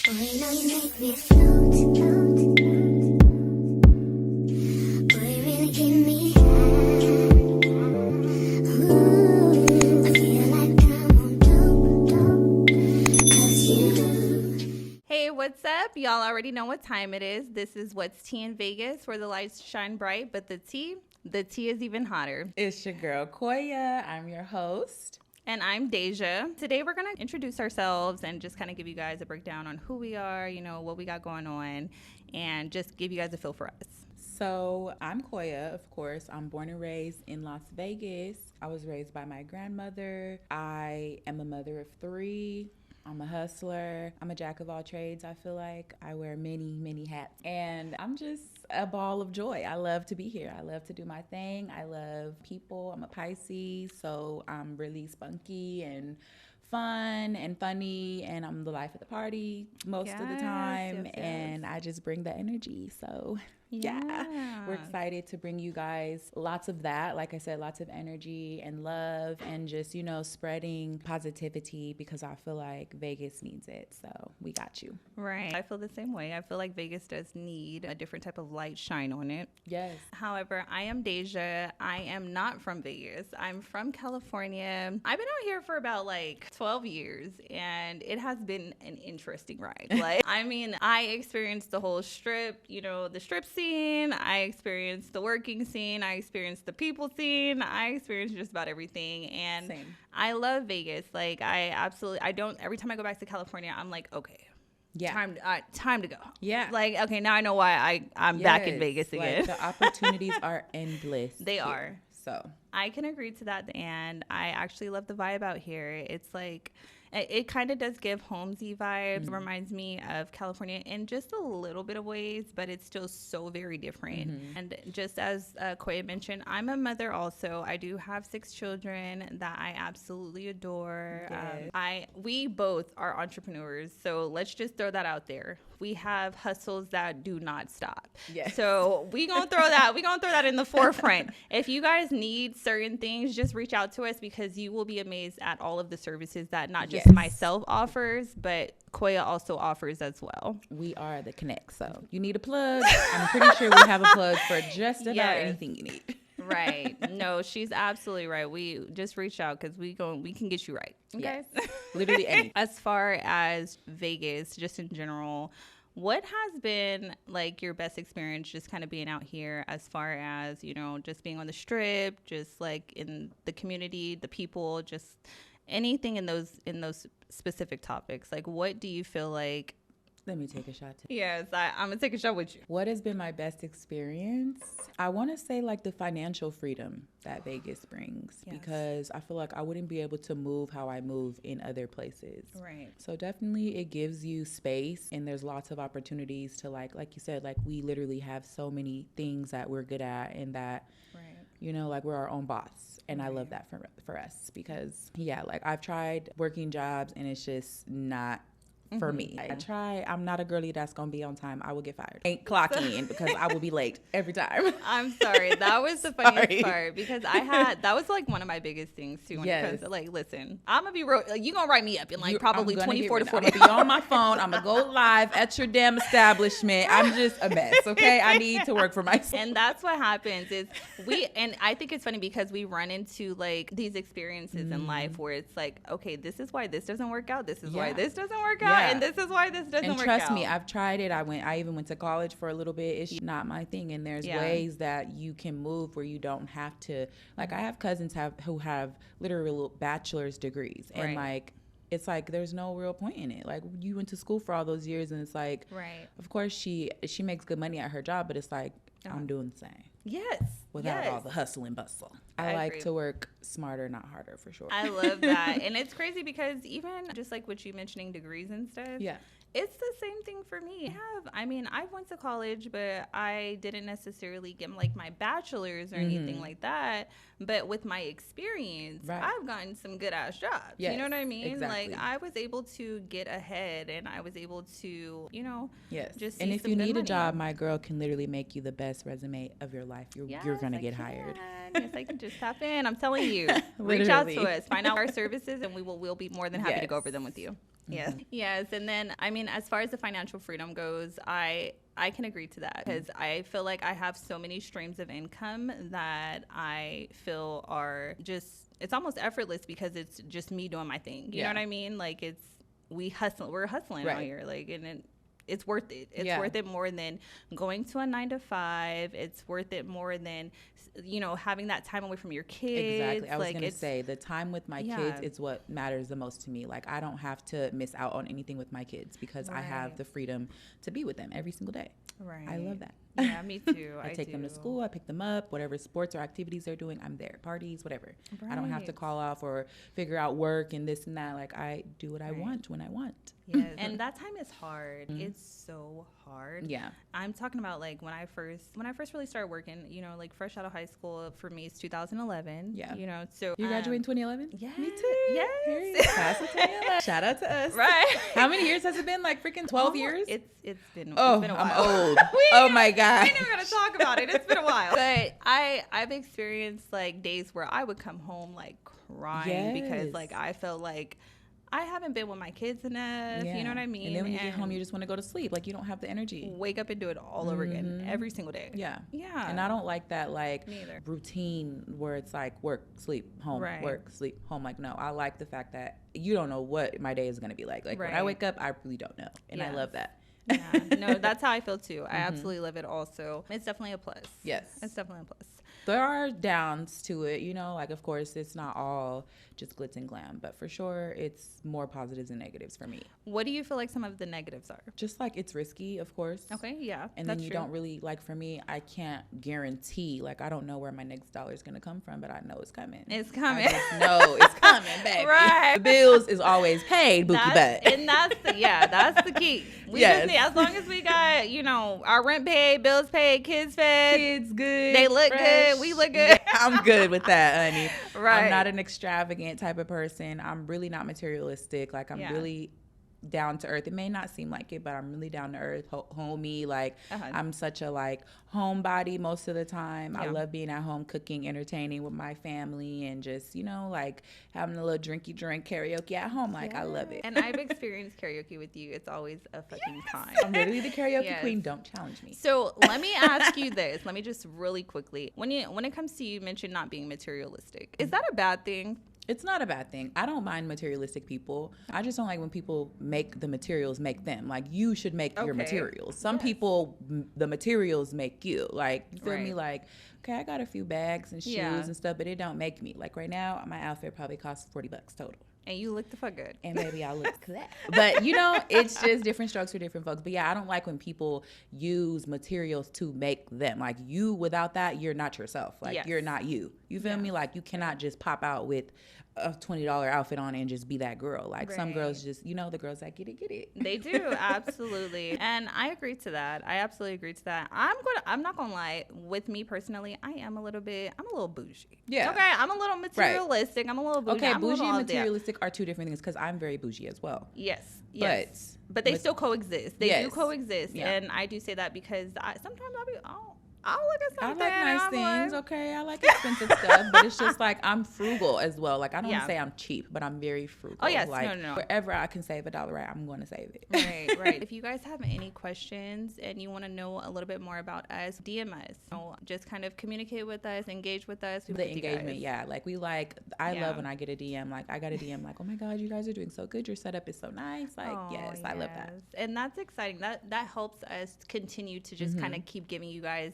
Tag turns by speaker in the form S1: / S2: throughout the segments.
S1: Boy, you know you make me float, float. Boy, you really give me high. Ooh, I feel like I'm on dope, 'cause you.
S2: Hey, what's up? Y'all already know what time it is. This is What's Tea in Vegas, where the lights shine bright, but the tea is even hotter.
S3: It's your girl, Koya. I'm your host.
S2: And I'm Deja. Today we're going to introduce ourselves and just kind of give you guys a breakdown on who we are, you know, what we got going on, and just give you guys a feel for us.
S3: So I'm Koya, of course. I'm born and raised in Las Vegas. I was raised by my grandmother. I am a mother of 3. I'm a hustler. I'm a jack of all trades, I feel like. I wear many, many hats. And I'm just a ball of joy. I love to be here. I love to do my thing. I love people. I'm a Pisces, so I'm really spunky and fun and funny, and I'm the life of the party most of the time.
S2: Yes.
S3: And I just bring the energy. So yeah, we're excited to bring you guys lots of that. Like I said, lots of energy and love and just, you know, spreading positivity, because I feel like Vegas needs it. So we got you.
S2: Right. I feel the same way. I feel like Vegas does need a different type of light shine on it.
S3: Yes.
S2: However, I am Deja. I am not from Vegas. I'm from California. I've been out here for about like 12 years, and it has been an interesting ride. Like, I mean, I experienced the whole strip, you know, the strip scene. I experienced the working scene. I experienced the people scene. I experienced just about everything. And
S3: Same.
S2: I love Vegas. Like, every time I go back to California, I'm like, okay.
S3: Yeah.
S2: Time to go.
S3: Yeah.
S2: Like, okay, now I know why I'm back in Vegas again.
S3: Like, the opportunities are endless.
S2: They
S3: here.
S2: are.
S3: So
S2: I can agree to that, and I actually love the vibe out here. It's like, it kind of does give homesy vibes. It reminds me of California in just a little bit of ways, but it's still so very different. And just as Koya mentioned, I'm a mother also. I do have 6 children that I absolutely adore.
S3: Yes.
S2: We both are entrepreneurs, so let's just throw that out there. We have hustles that do not stop.
S3: Yes.
S2: So we gonna throw that in the forefront. If you guys need certain things, just reach out to us, because you will be amazed at all of the services that not just myself offers, but Koya also offers as well.
S3: We are the Connect. So you need a plug. I'm pretty sure we have a plug for just about anything you need.
S2: Right. No, she's absolutely right. We just reach out, because we can get you right. Okay.
S3: Yes. Literally any.
S2: As far as Vegas, just in general, what has been like your best experience just kind of being out here, as far as, you know, just being on the strip, just like in the community, the people, just anything in those specific topics? Like, what do you feel like?
S3: Let me take a shot too.
S2: Yes, I'm gonna take a shot with you.
S3: What has been my best experience? I want to say like the financial freedom that Vegas brings, because I feel like I wouldn't be able to move how I move in other places.
S2: Right.
S3: So definitely it gives you space, and there's lots of opportunities to like you said, like we literally have so many things that we're good at, and that, you know, like we're our own boss. And I love that for us, because like I've tried working jobs and it's just not for me. I'm not a girly that's gonna be on time. I will get fired. Ain't clocking in, because I will be late every time.
S2: I'm sorry. That was the funniest part, because that was like one of my biggest things too, when it comes to like, listen, I'm gonna be real, like, you gonna write me up in like probably 24 to 40.
S3: I'm gonna be on my phone. I'm gonna go live at your damn establishment. I'm just a mess. Okay. I need to work for myself.
S2: And that's what happens is and I think it's funny, because we run into like these experiences in life where it's like, okay, this is why this doesn't work out. This is why this doesn't work out. And this is why this doesn't work out.
S3: And trust me, I've tried it. I even went to college for a little bit. It's not my thing. And there's ways that you can move where you don't have to. Like, I have cousins who have literal bachelor's degrees. And like, it's like there's no real point in it. Like, you went to school for all those years, and it's like, of course she makes good money at her job, but it's like, I'm doing the same.
S2: Yes.
S3: Without all the hustle and bustle. I like
S2: agree.
S3: to work smarter, not harder, for sure.
S2: I love that. And it's crazy, because even just like what you mentioning degrees and stuff.
S3: Yeah.
S2: It's the same thing for me. I went to college, but I didn't necessarily get like my bachelor's or anything like that. But with my experience, I've gotten some good ass jobs.
S3: Yes,
S2: you know what I mean?
S3: exactly.
S2: Like, I was able to get ahead, and I was able to, you know, just see
S3: and if
S2: some
S3: you
S2: good
S3: need
S2: money.
S3: a job, my girl can literally make you the best resume of your life. You're gonna get hired.
S2: Yes, I can just tap in. I'm telling you. Reach out to us. Find out our services, and we'll be more than happy to go over them with you. Yes. Yes. And then, I mean, as far as the financial freedom goes, I can agree to that because I feel like I have so many streams of income that I feel are just, it's almost effortless because it's just me doing my thing. You know what I mean? Like we're hustling out here. Like, and it's worth it. It's worth it more than going to a 9 to 5. It's worth it more than, having that time away from your kids.
S3: Exactly. I was going to say the time with my kids is what matters the most to me. Like, I don't have to miss out on anything with my kids because I have the freedom to be with them every single day.
S2: Right.
S3: I love that.
S2: Yeah, me too.
S3: I take them to school. I pick them up. Whatever sports or activities they're doing, I'm there. Parties, whatever. Right. I don't have to call off or figure out work and this and that. Like, I do what I want when I want.
S2: Yes. And that time is hard. It's so hard.
S3: Yeah.
S2: I'm talking about like when I first really started working, like fresh out of high school, for me it's 2011.
S3: Yeah.
S2: So
S3: you graduated in 2011?
S2: Yeah.
S3: Me too.
S2: Yes.
S3: Class of 2011. Shout out to us.
S2: Right.
S3: How many years has it been? Like freaking 12 years?
S2: It's been
S3: a
S2: while.
S3: I'm old. Oh my God.
S2: We're never gonna talk about it. It's been a while. But I've experienced like days where I would come home like crying because like I felt like I haven't been with my kids enough. You know what I mean?
S3: And then when you get home, you just want to go to sleep. Like, you don't have the energy.
S2: Wake up and do it all over again every single day.
S3: Yeah.
S2: Yeah.
S3: And I don't like that, like, routine where it's like work, sleep, home, work, sleep, home. Like, no, I like the fact that you don't know what my day is going to be like. Like, when I wake up, I really don't know. And I love that.
S2: Yeah. No, that's how I feel too. I absolutely love it also. It's definitely a plus.
S3: Yes.
S2: It's definitely a plus.
S3: There are downs to it, like, of course, it's not all just glitz and glam, but for sure it's more positives and negatives for me.
S2: What do you feel like some of the negatives are?
S3: Just like it's risky, of course.
S2: Okay, yeah.
S3: And then you don't really, like, for me, I can't guarantee, like, I don't know where my next dollar is going to come from, but I know it's coming.
S2: It's coming.
S3: I just know it's coming, baby.
S2: Right.
S3: The bills is always paid, bookie butt.
S2: And that's the key. We just need, as long as we got, our rent paid, bills paid, kids fed.
S3: Kids good.
S2: They look good. We look good.
S3: Yeah, I'm good with that, honey.
S2: Right.
S3: I'm not an extravagant type of person. I'm really not materialistic. Like, I'm really down to earth. It may not seem like it, but I'm really down to earth, homey. Like, I'm such a like homebody most of the time. I love being at home, cooking, entertaining with my family, and just like having a little drinky drink karaoke at home. Like, I love it.
S2: And I've experienced karaoke with you. It's always a fucking time.
S3: I'm literally the karaoke queen. Don't challenge me.
S2: So let me ask you this. Let me just really quickly. When it comes to you mentioned not being materialistic, is that a bad thing?
S3: It's not a bad thing. I don't mind materialistic people. I just don't like when people make the materials make them. Like, you should make your materials. Some people, the materials make you. Like, you feel me? Like, okay, I got a few bags and shoes and stuff, but it don't make me. Like, right now, my outfit probably costs $40 total.
S2: And you look the fuck good.
S3: And maybe I look clap. But, it's just different strokes for different folks. But, yeah, I don't like when people use materials to make them. Like, you, without that, you're not yourself. Like, you're not you. You feel me? Like, you cannot just pop out with a $20 outfit on and just be that girl. Like, some girls just, the girls that get it.
S2: They do, absolutely. And I agree to that. I absolutely agree to that. I'm not gonna lie, with me personally, I'm a little bougie.
S3: Yeah.
S2: Okay, I'm a little materialistic. I'm a little bougie.
S3: Okay, bougie and materialistic are two different things because I'm very bougie as well.
S2: Yes. But they still coexist. They do coexist. Yeah. And I do say that because sometimes I'll look at something.
S3: I like nice things, okay? I like expensive stuff, but it's just like I'm frugal as well. Like, I don't want to say I'm cheap, but I'm very frugal.
S2: Oh, yes.
S3: Like,
S2: no.
S3: Wherever I can save $1, right, I'm going to save it.
S2: Right. If you guys have any questions and you want to know a little bit more about us, DM us. Just kind of communicate with us, engage with us.
S3: The engagement, like, I love when I get a DM. Like, I got a DM like, oh my God, you guys are doing so good. Your setup is so nice. Like, yes, I love that.
S2: And that's exciting. That helps us continue to just kind of keep giving you guys,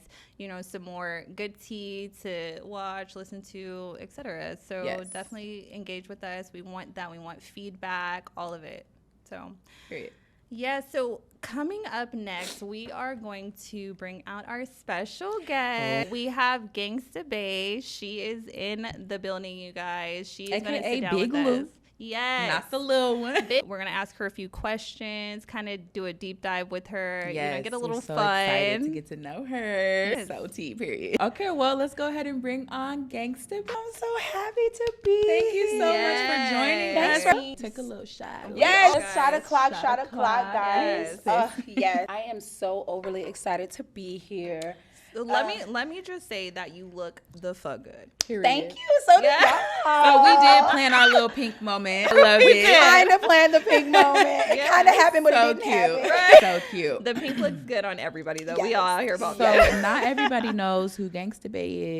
S2: some more good tea to watch, listen to, etc. So definitely engage with us. We want that. We want feedback, all of it. So
S3: period.
S2: Yeah, so coming up next, we are going to bring out our special guest. We have Gangsta Bae. She is in the building, you guys. She is going to sit down
S3: Big
S2: with
S3: Lou.
S2: us. Yes.
S3: Not the little one.
S2: We're going to ask her a few questions, kind of do a deep dive with her,
S3: yes,
S2: get a little
S3: so
S2: fun.
S3: Excited to get to know her. Yes. So tea, period. Okay, well, let's go ahead and bring on Gangsta Bae. I'm so happy to be here. Thank you so much for joining us. Take a little shot.
S4: Yes. Shot o'clock, guys.
S2: Yes.
S4: Yes. I am so overly excited to be here.
S2: let me just say that you look the fuck good.
S3: Period.
S4: Thank you. So did
S2: Yeah.
S4: y'all.
S3: So we did plan our little pink moment. I love it.
S4: Kind of planned the pink moment. It
S2: Yes.
S4: kind of happened, but
S3: So
S4: it didn't
S3: cute.
S4: happen.
S3: So cute.
S2: The pink looks good on everybody though. We
S4: Yes.
S2: all out here about
S3: So
S2: that.
S3: not everybody knows who Gangsta Bae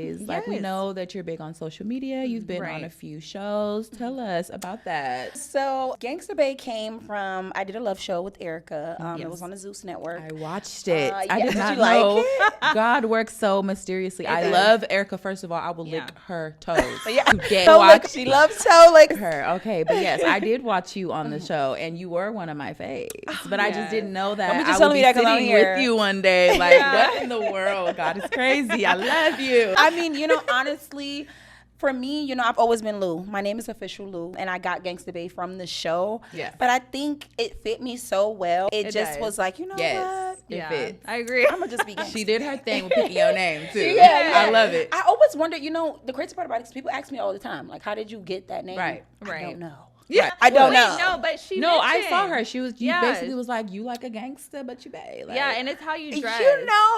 S3: is. Like, we
S2: Yes.
S3: know that you're big on social media. You've been on
S2: Right.
S3: a few shows. Tell us about that.
S4: So Gangsta Bae came from, I did a love show with Erica. It
S2: Yes.
S4: was on the Zeus Network.
S3: I watched it. I
S4: yeah,
S3: did
S4: did
S3: not
S4: you like
S3: know.
S4: it?
S3: God works so mysteriously. I
S2: does.
S3: love Erica. First of all, I will lick
S2: Yeah.
S3: her toes.
S4: Yeah.
S3: Today
S4: So
S3: watch
S4: look, she loves toe like
S3: her. Okay, but yes, I did watch you on the show, and you were one of my faves. But I just
S2: Yes.
S3: didn't know that
S4: Don't be
S3: I
S4: just
S3: would
S4: telling
S3: be
S4: me that 'cause I'm
S3: sitting
S4: here.
S3: with you one day. Like, what in the world? God is crazy. I love you.
S4: I mean, honestly, for me, I've always been Lou. My name is official Lou, and I got Gangsta Bae from the show.
S3: Yeah.
S4: But I think it fit me so well. It just
S2: does.
S4: was like, you know
S3: Yes,
S4: what?
S3: it
S2: Yeah,
S3: fits.
S2: I agree.
S4: I'm gonna just be Gangsta.
S3: She did her thing with picking your name too.
S4: Yeah.
S3: I love it.
S4: I always wondered, the crazy part about it is people ask me all the time, like, how did you get that name?
S3: Right.
S4: I
S2: Right.
S4: don't know.
S2: Yeah,
S4: I don't
S2: Wait,
S4: know.
S2: No, but she.
S3: No, I
S2: mentioned-
S3: saw her. She was. You
S2: Yes.
S3: basically was like, you like a gangster, but you bae. Like,
S2: Yeah, and it's how you dress.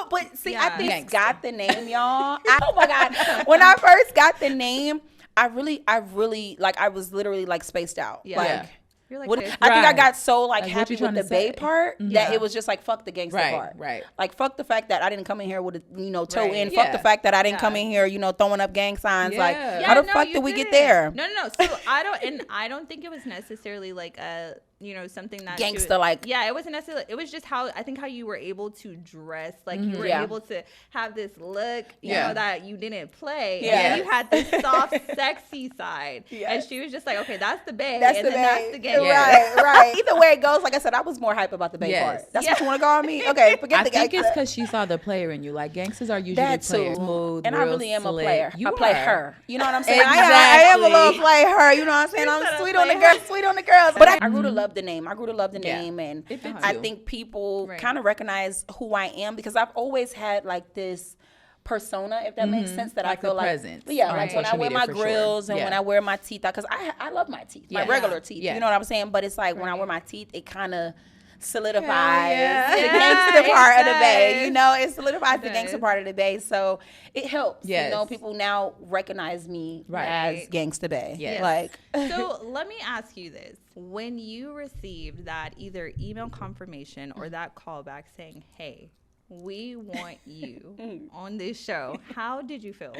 S4: But see, I
S2: Yeah.
S4: think
S3: Gangsta.
S4: got the name, y'all. Oh my God. When I first got the name, I really, like, I was literally like spaced out.
S2: Yeah.
S4: Like,
S3: Yeah.
S2: You're like,
S4: what,
S2: this.
S4: I think I
S3: Right.
S4: got so like
S3: Like, what
S4: happy
S3: you trying
S4: with
S3: to
S4: the Bae
S3: say?
S4: part that
S2: Yeah.
S4: it was just like fuck the gangster
S3: Right,
S4: part.
S3: right.
S4: Like fuck the fact that I didn't come in here with a toe
S2: Right.
S4: in.
S3: Yeah.
S4: Fuck the fact that I didn't
S2: Yeah.
S4: come in here, throwing up gang signs. Like
S3: Yeah.
S4: how the
S2: no,
S4: fuck
S2: you
S4: did we get
S2: didn't.
S4: there?
S2: No. So I don't think it was necessarily like a something that she
S4: Gangsta, like-
S2: yeah, it wasn't necessarily. It was just how you were able to dress, like you were
S4: Yeah.
S2: able to have this look,
S3: Yeah.
S2: that you didn't play.
S4: Yeah.
S2: And then you had this soft, sexy side,
S4: Yes.
S2: and she was just like, okay, that's the Bae,
S4: That's
S2: and
S4: the
S2: then
S4: Bae.
S2: that's the gang.
S3: Yeah.
S4: Right. Either way it goes, like I said, I was more hype about the Bae
S3: Yes.
S4: part. That's
S2: Yeah.
S4: what you want to call me? Okay, forget
S3: I
S4: the
S3: think
S4: gangsta.
S3: it's because she saw the player in you. Like, gangsters are usually
S4: That
S3: players.
S4: too.
S3: Smooth,
S4: And I
S3: real
S4: really am
S3: slick.
S4: a player.
S3: You
S4: I play
S3: are.
S4: her. You know what I'm saying? I am a
S3: Exactly.
S4: little play her. You know what I'm saying?
S2: You
S4: I'm
S2: said I
S4: sweet on the
S2: play
S4: girls,
S2: her.
S4: sweet on the girls. But I grew to love the name.
S3: Yeah.
S4: And
S3: It fits
S4: I
S3: you.
S4: think people
S2: Right.
S4: kind of recognize who I am because I've always had like this persona, if that makes sense, that
S3: Like
S4: I feel
S3: a
S4: like
S3: presence
S4: yeah,
S3: on
S4: like when I
S3: social
S4: wear
S3: media
S4: my
S3: for sure.
S4: grills and
S3: Yeah.
S4: when I wear my teeth out, because I love my teeth, my
S3: Yeah.
S4: regular teeth.
S3: Yeah.
S4: You know what I'm saying? But it's like when I wear my teeth, it kind of solidifies
S3: yeah.
S4: the
S2: Yeah,
S4: gangster
S2: it
S4: part of the
S2: does.
S4: Bae. It solidifies the
S2: It
S4: gangster
S2: does.
S4: part of the Bae. So it helps.
S3: Yes.
S4: People now recognize me
S3: Right.
S4: as Gangsta Bae.
S3: Yes.
S4: Like
S2: So let me ask you this. When you received that either email confirmation or that callback saying, hey, we want you on this show, how did you feel?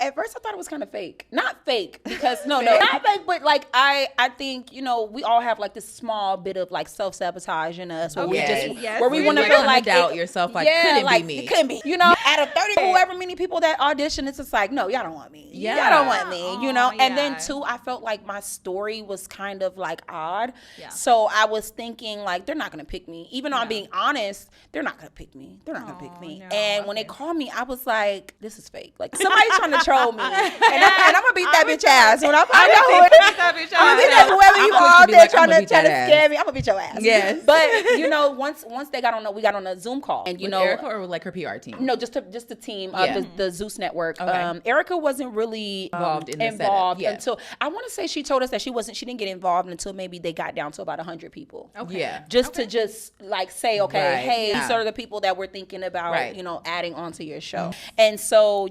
S4: At first I thought it was kind of fake. Not fake because no, not fake, but like I think, we all have like this small bit of like self-sabotage in us where we
S3: Okay.
S4: just
S2: Yes,
S4: where we
S2: we
S4: want to
S2: do.
S4: feel
S3: Like,
S4: like
S3: doubt yourself, like, couldn't be me.
S4: It couldn't be. Out of 30 whoever many people that audition, it's just like, no, y'all don't want me.
S3: Yeah.
S4: Y'all don't want me,
S2: Aw,
S4: And then
S2: yeah.
S4: too, I felt like my story was kind of like odd.
S2: Yeah.
S4: So I was thinking like they're not gonna pick me. Even though I'm
S2: Yeah.
S4: being honest, they're not gonna pick me. They're not gonna pick
S2: Aw,
S4: me.
S2: no,
S4: And when they
S2: okay.
S4: called me, I was like, this is fake. Like somebody's trying to troll me. And I'm gonna beat that bitch ass. When I find out who it is, I'm gonna beat that whoever you
S3: I'm supposed
S4: are
S3: to
S4: out
S3: be
S4: there
S3: like,
S4: trying
S3: I'ma
S4: to
S3: beat that ass.
S4: scare me. I'm gonna beat your ass.
S3: Yes.
S4: But once they got on, we got on a Zoom call, and
S3: With Erica or with like her PR team?
S4: no, just the team,
S3: Yeah.
S4: the Zeus Network.
S3: Okay.
S4: Erica wasn't really
S3: Involved in the setup, yeah.
S4: until I want to say she told us that she didn't get involved until maybe they got down to about 100 people.
S2: Okay.
S3: Yeah.
S4: Just to just like say, okay,
S3: Right.
S4: hey,
S3: Yeah.
S4: these are the people that we're thinking about,
S3: Right.
S4: adding onto your show. And so,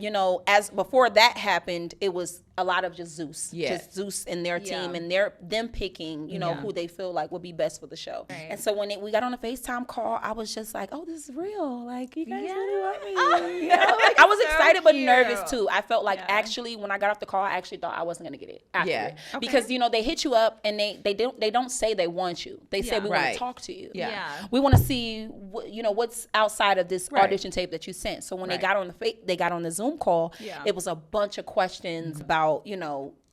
S4: as before that happened, it was a lot of just Zeus,
S3: Yeah.
S4: just Zeus and their team,
S2: Yeah.
S4: and them picking,
S3: Yeah.
S4: who they feel like would be best for the show.
S2: Right.
S4: And so when we got on a FaceTime call, I was just like, oh, this is real. Like, you guys really want me. Like, I was
S2: So
S4: excited but
S2: cute.
S4: nervous too. I felt like
S2: Yeah.
S4: actually when I got off the call, I actually thought I wasn't gonna get it. After
S3: Yeah.
S4: it.
S2: Okay.
S4: Because they hit you up and they don't say they want you. They say
S2: Yeah.
S4: we want
S3: Right.
S4: to talk to you.
S3: Yeah.
S2: Yeah.
S4: We want to see what's outside of this
S3: Right.
S4: audition tape that you sent. So when
S3: Right.
S4: they got on the Zoom call,
S2: Yeah.
S4: it was a bunch of questions about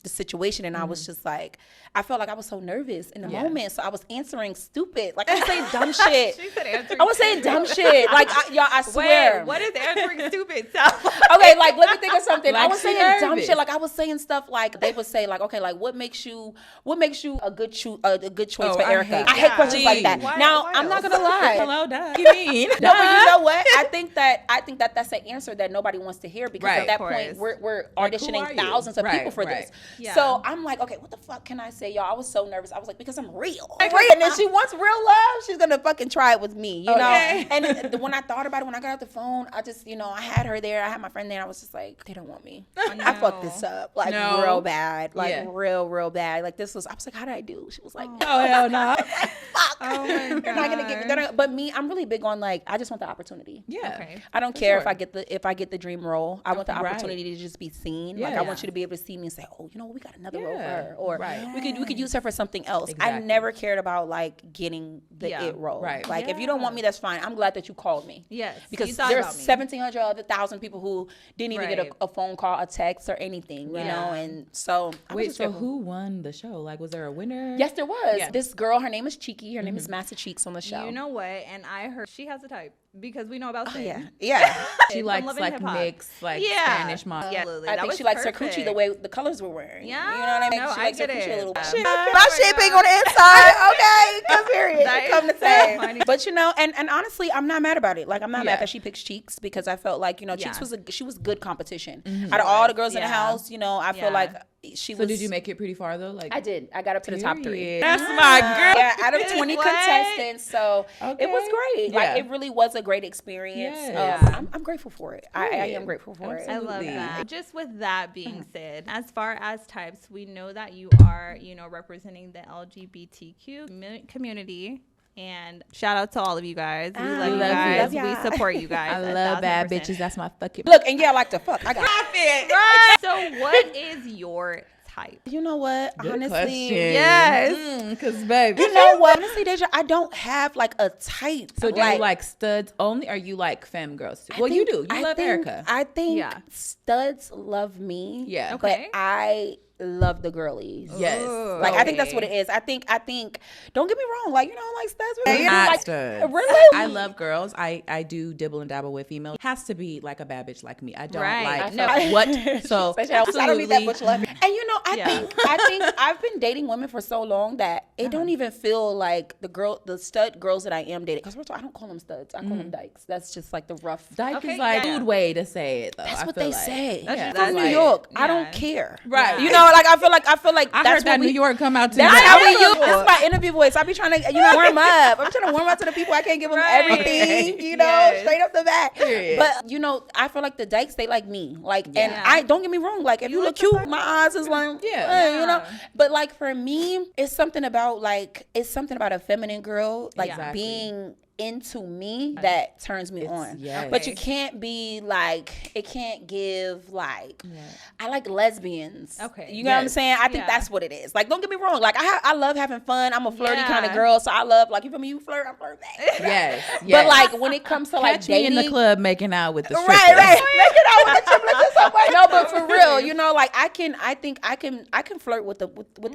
S4: the situation, and I was just like, I felt like I was so nervous in the
S3: Yeah.
S4: moment, so I was answering stupid, like I was saying dumb shit.
S2: She said answering
S4: I was saying dumb shit, like I swear.
S2: Wait, what is answering stupid sound like?
S4: Okay, like let me think of something. I
S3: Like
S4: was
S3: she
S4: saying dumb
S3: nervous.
S4: shit. Like I was saying stuff like they would say like, okay, like what makes you a good choice
S3: Oh,
S4: for
S3: I
S4: Erica?
S3: hate
S4: I hate
S2: that.
S4: questions like that.
S2: Why-
S4: now
S2: why
S4: I'm not
S2: else?
S4: gonna lie.
S3: Hello, duh. You mean?
S4: No, but you know what? I think that that's an answer that nobody wants to hear because
S3: Right.
S4: at that
S2: Of
S4: point
S2: course.
S4: we're
S3: Like, who
S4: auditioning
S3: are you?
S4: thousands of
S3: Right,
S4: people for
S3: right.
S4: this.
S2: Yeah.
S4: So I'm like, okay, what the fuck can I say, y'all? I was so nervous. I was like, because I'm real. And if she wants real love, she's gonna fucking try it with me, you know? And when I thought about it, when I got off the phone, I just, I had her there, I had my friend there, and I was just like, they don't want me. I fucked this up, like real bad, like real bad. Like I was like, how did I do? She was like,
S3: Oh hell no.
S4: fuck.
S2: Oh my God.
S4: They're not gonna give me. But me, I'm really big on like, I just want the opportunity.
S3: Yeah.
S2: Okay.
S4: I don't care if I get the dream role. I want the opportunity to just be seen. Like I
S3: Yeah.
S4: want you to be able to see me and say, oh, we got another role for
S3: Yeah.
S4: her, or
S3: Right.
S4: we could use her for something else. I
S3: Exactly.
S4: never cared about like getting the
S2: Yeah.
S4: it role.
S3: Right.
S4: Like if you don't want me, that's fine. I'm glad that you called me.
S2: Yes, you
S4: Because
S2: thought
S4: there's
S2: about me.
S4: 1,700 other thousand people who didn't even get
S2: Right.
S4: a phone call, a text, or anything. You know, and so I was
S3: Wait,
S4: just
S3: so
S4: grateful.
S3: who won the show? Like, was there a winner?
S4: Yes, there was.
S3: Yeah.
S4: This girl, her name is Cheeky. Her name is Master Cheeks on the show.
S2: You know what? And I heard she has a type because we know about Sin.
S4: Yeah.
S3: She
S2: From
S3: likes
S2: Love and
S3: like
S2: Hip Hop.
S3: mixed, like
S2: Yeah.
S3: Spanish mom.
S2: Yeah, absolutely.
S4: I
S2: That
S4: think
S2: was
S4: she likes her
S2: perfect.
S4: coochie the way the colors were wearing.
S2: Yeah.
S4: You know what I mean?
S2: No,
S4: She
S2: I
S4: likes her
S2: get
S4: coochie a
S2: it.
S4: little bit.
S2: Yeah.
S4: My shit big on the inside, okay? Come period.
S2: That
S4: Come
S2: is
S4: to
S2: so
S4: say.
S2: funny.
S4: But and honestly, I'm not mad about it. Like I'm not
S3: Yeah.
S4: mad that she picks Cheeks because I felt like Cheeks
S2: Yeah.
S4: she was good competition. Out of all the girls in the
S2: Yeah.
S4: house, I feel
S2: Yeah.
S4: like she
S3: So
S4: was.
S3: did you make it pretty far though? Like
S4: I did. I got up to the top 3.
S3: Period. That's my girl.
S4: Yeah, out of 20
S2: What?
S4: contestants, so it was
S3: Okay.
S4: great.
S3: Yeah.
S4: Like it really was a great experience.
S3: Yeah.
S4: I'm grateful for it. I am grateful for it.
S2: I love
S3: Absolutely.
S2: that. Just with that being said, as far as types, we know that you are, representing the LGBTQ community. And shout out to all of you guys. We love you
S3: love you.
S2: guys.
S4: Love ya.
S2: We support you guys.
S3: I love bad
S2: 1,000%.
S3: bitches. That's my fucking
S4: Look, and I like to fuck. I got it.
S2: Right. So, what is your type?
S4: You know what?
S3: Good
S4: Honestly,
S3: question.
S2: Yes.
S3: Because baby.
S4: you know what? Honestly, Deja, I don't have like a type.
S3: So do you like studs only, or you like femme girls too? Well, you do. You love Erica.
S4: I think
S2: Yeah.
S4: studs love me.
S3: Yeah.
S2: Okay.
S4: But I love the girlies.
S3: Yes.
S2: Ooh.
S4: Like I think that's
S2: Okay.
S4: what it is. I think. Don't get me wrong. Like like studs.
S3: Not
S4: Like,
S3: studs.
S4: really?
S3: I love girls. I do dibble and dabble with female. It has to be like a bad bitch like me. I don't
S2: Right.
S3: like
S2: No.
S3: what. So
S4: I don't need that
S3: absolutely.
S4: much love. And
S2: Yeah.
S4: I think I've been dating women for so long that it don't even feel like the stud girls that I am dating. Because first of all, I don't call them studs. I call them dykes. That's just like the rough.
S3: Dyke
S2: Okay,
S3: is like
S2: yeah.
S3: a good way to say it though.
S4: That's
S3: I
S4: what
S3: feel
S4: they
S3: like.
S4: say.
S3: Yeah.
S4: I'm from New
S2: like-
S4: York. I
S2: yeah.
S4: don't care.
S3: Right.
S4: Like I feel like
S3: I
S4: that's
S3: heard that
S4: what
S3: New York come out too.
S4: That's
S3: but
S4: how
S3: I
S4: we
S3: was
S4: use.
S3: like,
S4: This is my interview voice. I be trying to, warm up. I'm trying to warm up to the people. I can't give them
S2: Right.
S4: everything,
S2: Yes.
S4: straight up the bat.
S3: Period.
S4: But I feel like the dykes, they like me. Like, and
S2: Yeah.
S4: I don't get me wrong. Like, if you look cute, my eyes is like,
S3: Yeah.
S4: But like for me, it's something about a feminine girl, like
S3: Exactly.
S4: being into me that turns me on.
S3: yes.
S4: But you can't be like, it can't give like, I like lesbians.
S2: Okay.
S4: You know what I'm
S3: Yes.
S4: saying? I think
S2: Yeah.
S4: that's what it is. Like, don't get me wrong. Like, I love having fun. I'm a flirty
S2: Yeah.
S4: kind of girl. So I love, like, you feel me? You flirt, I flirt back.
S3: Yes.
S4: But like, when it comes to like
S3: Catch me
S4: dating.
S3: in the club making out with the strippers.
S4: Right. Make it out with the triplets or something. No, but for real, like I think I can flirt with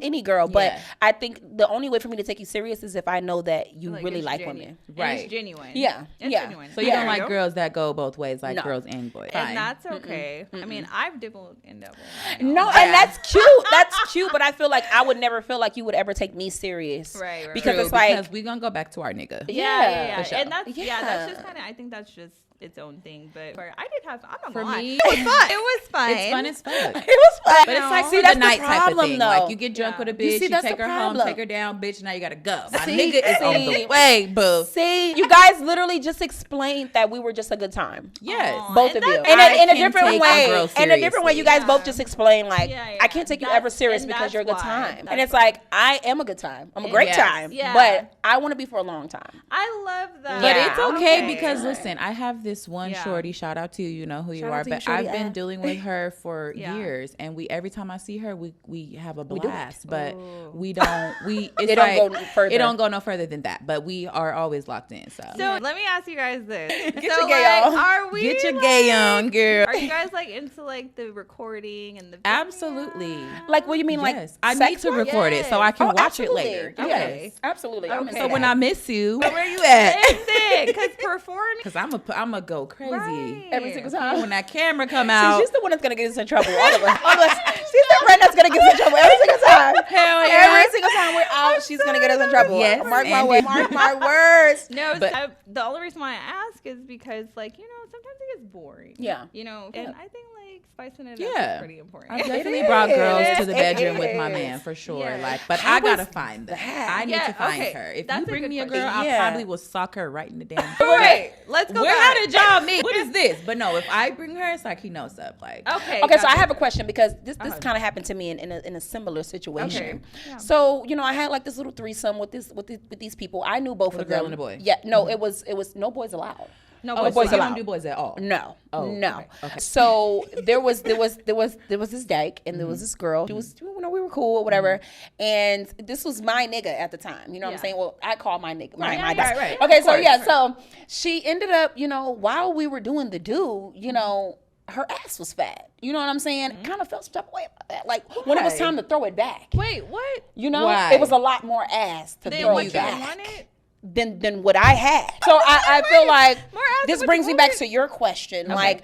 S4: any girl. But
S3: Yeah.
S4: I think the only way for me to take you serious is if I know that you really
S2: it's
S4: like
S2: genuine.
S4: women.
S2: And
S3: Right.
S2: It's genuine.
S4: Yeah.
S2: It's
S4: Yeah.
S2: genuine.
S3: So you
S2: There
S3: don't like
S2: go.
S3: girls that go both ways, like
S4: No.
S3: girls and boys.
S2: And
S3: Fine.
S2: that's okay. I mean, I've dibbled and doubled.
S4: No, and that's cute. That's cute. But I feel like I would never feel like you would ever take me serious.
S2: Right.
S4: Because
S3: True,
S4: it's like,
S3: because we gonna go back to our nigga.
S2: Yeah.
S3: For sure.
S2: And that's
S4: Yeah.
S2: that's just kind of. I think that's just its own thing. But I did have. I'm not
S3: For
S2: gonna lie.
S3: me,
S2: It was fun. It was fun.
S3: It's fun as fuck.
S4: it was fun.
S3: But it's like
S4: See,
S3: for
S4: that's
S3: the night type of
S4: problem,
S3: thing.
S4: though.
S3: Like you get drunk
S2: Yeah.
S3: with a
S4: You
S3: bitch,
S4: see,
S3: you
S4: that's
S3: take
S4: the
S3: her home,
S4: problem.
S3: take her down, bitch. Now you gotta go. My
S4: See?
S3: nigga is on
S4: See?
S3: the way, boo.
S4: See, you guys literally just explained that we were just a good time.
S3: Yes.
S2: Aw.
S4: Both
S2: And
S4: of you.
S2: that's-
S4: In
S3: I
S4: a
S3: can
S4: different
S3: take a
S4: way.
S3: girl
S4: In a different way, you guys
S2: seriously.
S4: both just explained like,
S2: Yeah, yeah.
S4: I can't take you ever serious
S2: And
S4: because
S2: that's
S4: you're a good
S2: why.
S4: time. And
S2: That's
S4: it's like, I am a good time. I'm a great
S3: Yes.
S4: time.
S2: Yeah.
S4: But I want to be for a long time.
S2: I love that.
S3: But
S4: Yeah.
S3: it's okay,
S2: Okay.
S3: because listen, I have this one
S2: Yeah.
S3: shorty. Shout out to you, know who you
S4: Shout out
S3: are.
S4: to you,
S3: But
S4: shorty.
S3: I've been dealing with her for
S2: Yeah.
S3: years, and every time I see her, we have a
S4: do it.
S3: blast. But
S2: Ooh.
S3: we don't. It's
S4: It don't
S3: like,
S4: go further.
S3: It don't go no further than that. But we are always locked in. So,
S2: So let me ask you guys this.
S4: Get
S2: so
S4: your gay on.
S2: Are we?
S3: get your gay on, girl.
S2: Are you guys like into like the recording and the video?
S3: Absolutely.
S4: Like, what do you mean? Like,
S3: Yes, I need
S4: sex
S3: to
S4: work?
S3: record it so I can
S4: Oh,
S3: watch
S4: absolutely.
S3: it later.
S4: Yes.
S3: Yes.
S4: Absolutely. I'm
S2: Okay.
S4: into
S3: So when
S4: that.
S3: I miss you, where you at?
S2: Because performing.
S3: Because I'm a go crazy
S2: Right.
S4: every single time.
S3: when that camera come
S4: See,
S3: out.
S4: she's the one that's gonna get us in trouble. All of us. She's the friend that's gonna get us in trouble every single time.
S3: Hell yeah.
S4: Every single time we're out, she's gonna get us in trouble.
S3: Yes,
S4: Mark my
S3: and
S4: words. Mark my words.
S2: No,
S3: But-
S2: so the only reason why I ask is because, like, you know, sometimes it gets boring.
S4: Yeah.
S2: You know, and I think, like, spicing it up
S3: Yeah.
S2: is pretty important.
S3: I definitely brought girls to the
S4: It
S3: bedroom with my
S4: is.
S3: man for sure.
S2: Yeah.
S3: Like, but
S4: How
S3: I gotta
S4: is
S3: find them.
S4: that?
S3: I need
S2: Yeah,
S3: to find
S2: okay.
S3: her. If
S2: That's
S3: you
S2: a
S3: bring
S2: good
S3: me a
S2: question.
S3: girl, I
S4: Yeah.
S3: probably will sock her right in the damn.
S2: All right, let's go
S3: Where
S2: back.
S3: how did y'all meet? What is this? But no, if I bring her, it's like he knows up. Like,
S2: Okay.
S4: Okay, so I
S2: gotcha.
S4: have a question because this
S2: Uh-huh.
S4: kind of happened to me in a similar situation.
S2: Okay. Yeah.
S4: So you know, I had like this little threesome with these people. I knew both
S3: With
S4: of
S3: a girl
S4: them.
S3: and a boy?
S4: Yeah, no, it was no boys allowed.
S2: No,
S3: oh,
S2: boys
S3: so
S4: boys
S3: you
S2: allowed.
S3: don't do boys at all?
S4: No,
S3: Oh,
S4: no.
S3: okay.
S4: So there was this dyke and there was this girl. She was, you know, we were cool or whatever. And this was my nigga at the time. You know what I'm
S2: Yeah.
S4: saying? Well, I call my nigga my
S2: yeah,
S4: dyke.
S3: right.
S4: Okay,
S3: Of
S4: so
S3: course.
S4: yeah, so she ended up, you know, while we were doing the do, you know, her ass was fat. You know what I'm saying? Kind of felt some type of way about that. Like when it was
S3: Why?
S4: time to throw it back.
S2: Wait, what?
S4: You know,
S3: Why?
S4: it was a lot more ass to
S2: Then
S4: throw
S2: what
S4: it
S2: you
S4: back
S2: wanted?
S4: than what I had. So I feel like
S2: More ass
S4: this
S2: than what
S4: brings
S2: you
S4: me back
S2: wanted?
S4: to your question. Like,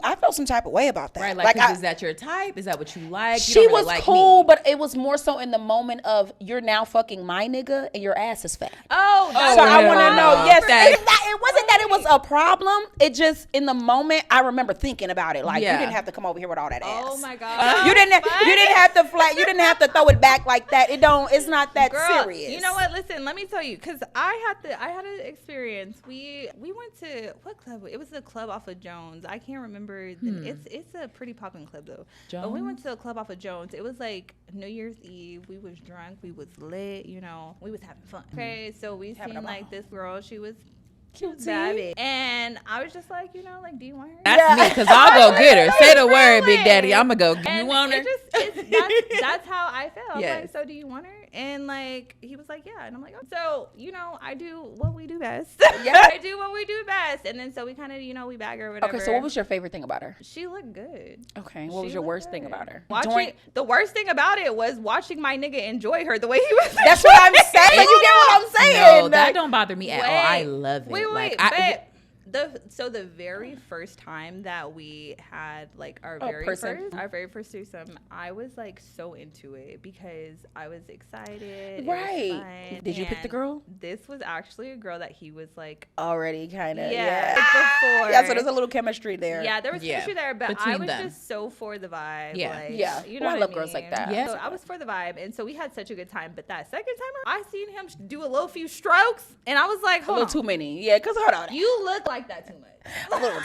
S4: I felt some type of way about that.
S3: Right, like,
S4: I,
S3: is that your type? Is that what you like? You
S4: she
S3: don't really
S4: was
S3: like
S4: cool,
S3: me.
S4: but it was more so in the moment of you're now fucking my nigga and your ass is fat.
S2: Oh, that's
S4: So I
S3: hell
S4: want to
S3: no.
S4: know, yes,
S3: That-
S4: it wasn't that it was a problem. It just in the moment I remember thinking about it. Like
S3: Yeah.
S4: you didn't have to come over here with all that ass.
S2: Oh my god.
S4: You didn't have to you didn't have to throw it back like that. It's not that
S2: Girl,
S4: serious.
S2: you know what? Listen, let me tell you, because I had an experience. We went to what club? It was the club off of Jones. I can't remember. It's a pretty popping club though. But we went to a club off of Jones. It was like New Year's Eve. We was drunk. We was lit. You know, we was having fun. Okay, so we
S4: Having
S2: seen
S4: a
S2: like
S4: ball.
S2: this girl. She was
S4: Cute.
S2: bad, and I was just like, you know, like, do you want her?
S3: That's me, because I'll go get her. Say the word, Big Daddy. I'm going to go.
S2: And
S3: You want her?
S2: That's how I felt. I was
S3: Yes.
S2: like, so do you want her? And like, he was like, yeah. And I'm like, oh. So, you know, I do what we do best.
S4: Yeah.
S2: I do what we do best. And then so we kind of, you know, we bag her or whatever.
S4: Okay, so what was your favorite thing about her?
S2: She looked good.
S4: Okay, what was
S2: She
S4: your
S2: looked
S4: worst thing
S2: good.
S4: about her?
S2: The worst thing about it was watching my nigga enjoy her the way he was.
S4: That's what I'm saying. You get what I'm saying?
S3: No, that don't bother me at all. I love it.
S2: Wait,
S3: like,
S2: babe. The very first time that we had like our very first threesome, I was like so into it because I was excited.
S4: Right.
S2: It was fun,
S4: Did you pick the
S2: and
S4: girl?
S2: This was actually a girl that he was like,
S4: Already kind of.
S2: yeah,
S4: Yeah.
S2: before.
S4: Yeah, so there's a little chemistry there.
S2: Yeah, there was
S3: Yeah,
S2: chemistry there, but I
S3: between
S2: was
S3: them.
S2: just so for the vibe.
S3: Yeah.
S2: Like,
S4: Yeah.
S2: You know
S4: Well, I
S2: what
S4: love
S2: I
S4: girls like
S2: mean?
S4: that.
S3: Yes.
S2: So I was for the vibe, and so we had such a good time. But that second time, I seen him do a little few strokes, and I was like,
S4: A
S2: hold
S4: little
S2: on.
S4: too many. Yeah, because hold on.
S2: You look like that too much.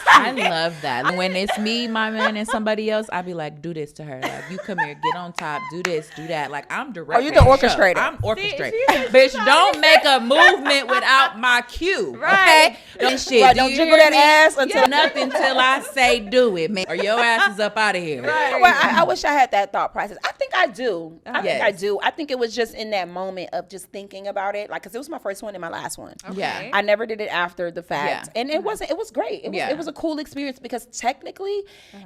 S3: I love that. When it's me, my man, and somebody else, I be like, do this to her. Like, you come here, get on top, do this, do that. Like, I'm direct.
S4: Oh, you the orchestrator.
S3: I'm orchestrator.
S2: she-
S3: Bitch, don't make a movement without my cue.
S2: Right.
S3: Okay? Don't shit.
S4: Right,
S3: do
S4: don't
S3: you
S4: jiggle
S3: hear
S4: that
S3: me?
S4: ass until
S3: Nothing till I say do it, man. Or your ass is up out of here.
S2: Right.
S4: Well, I wish I had that thought process. I think I do. I think I
S3: Yes.
S4: do. I think it was just in that moment of just thinking about it. Like, because it was my first one and my last one.
S3: Yeah.
S4: I never did it after the fact.
S3: Yeah.
S4: And it wasn't, it was great. It was a cool experience because technically,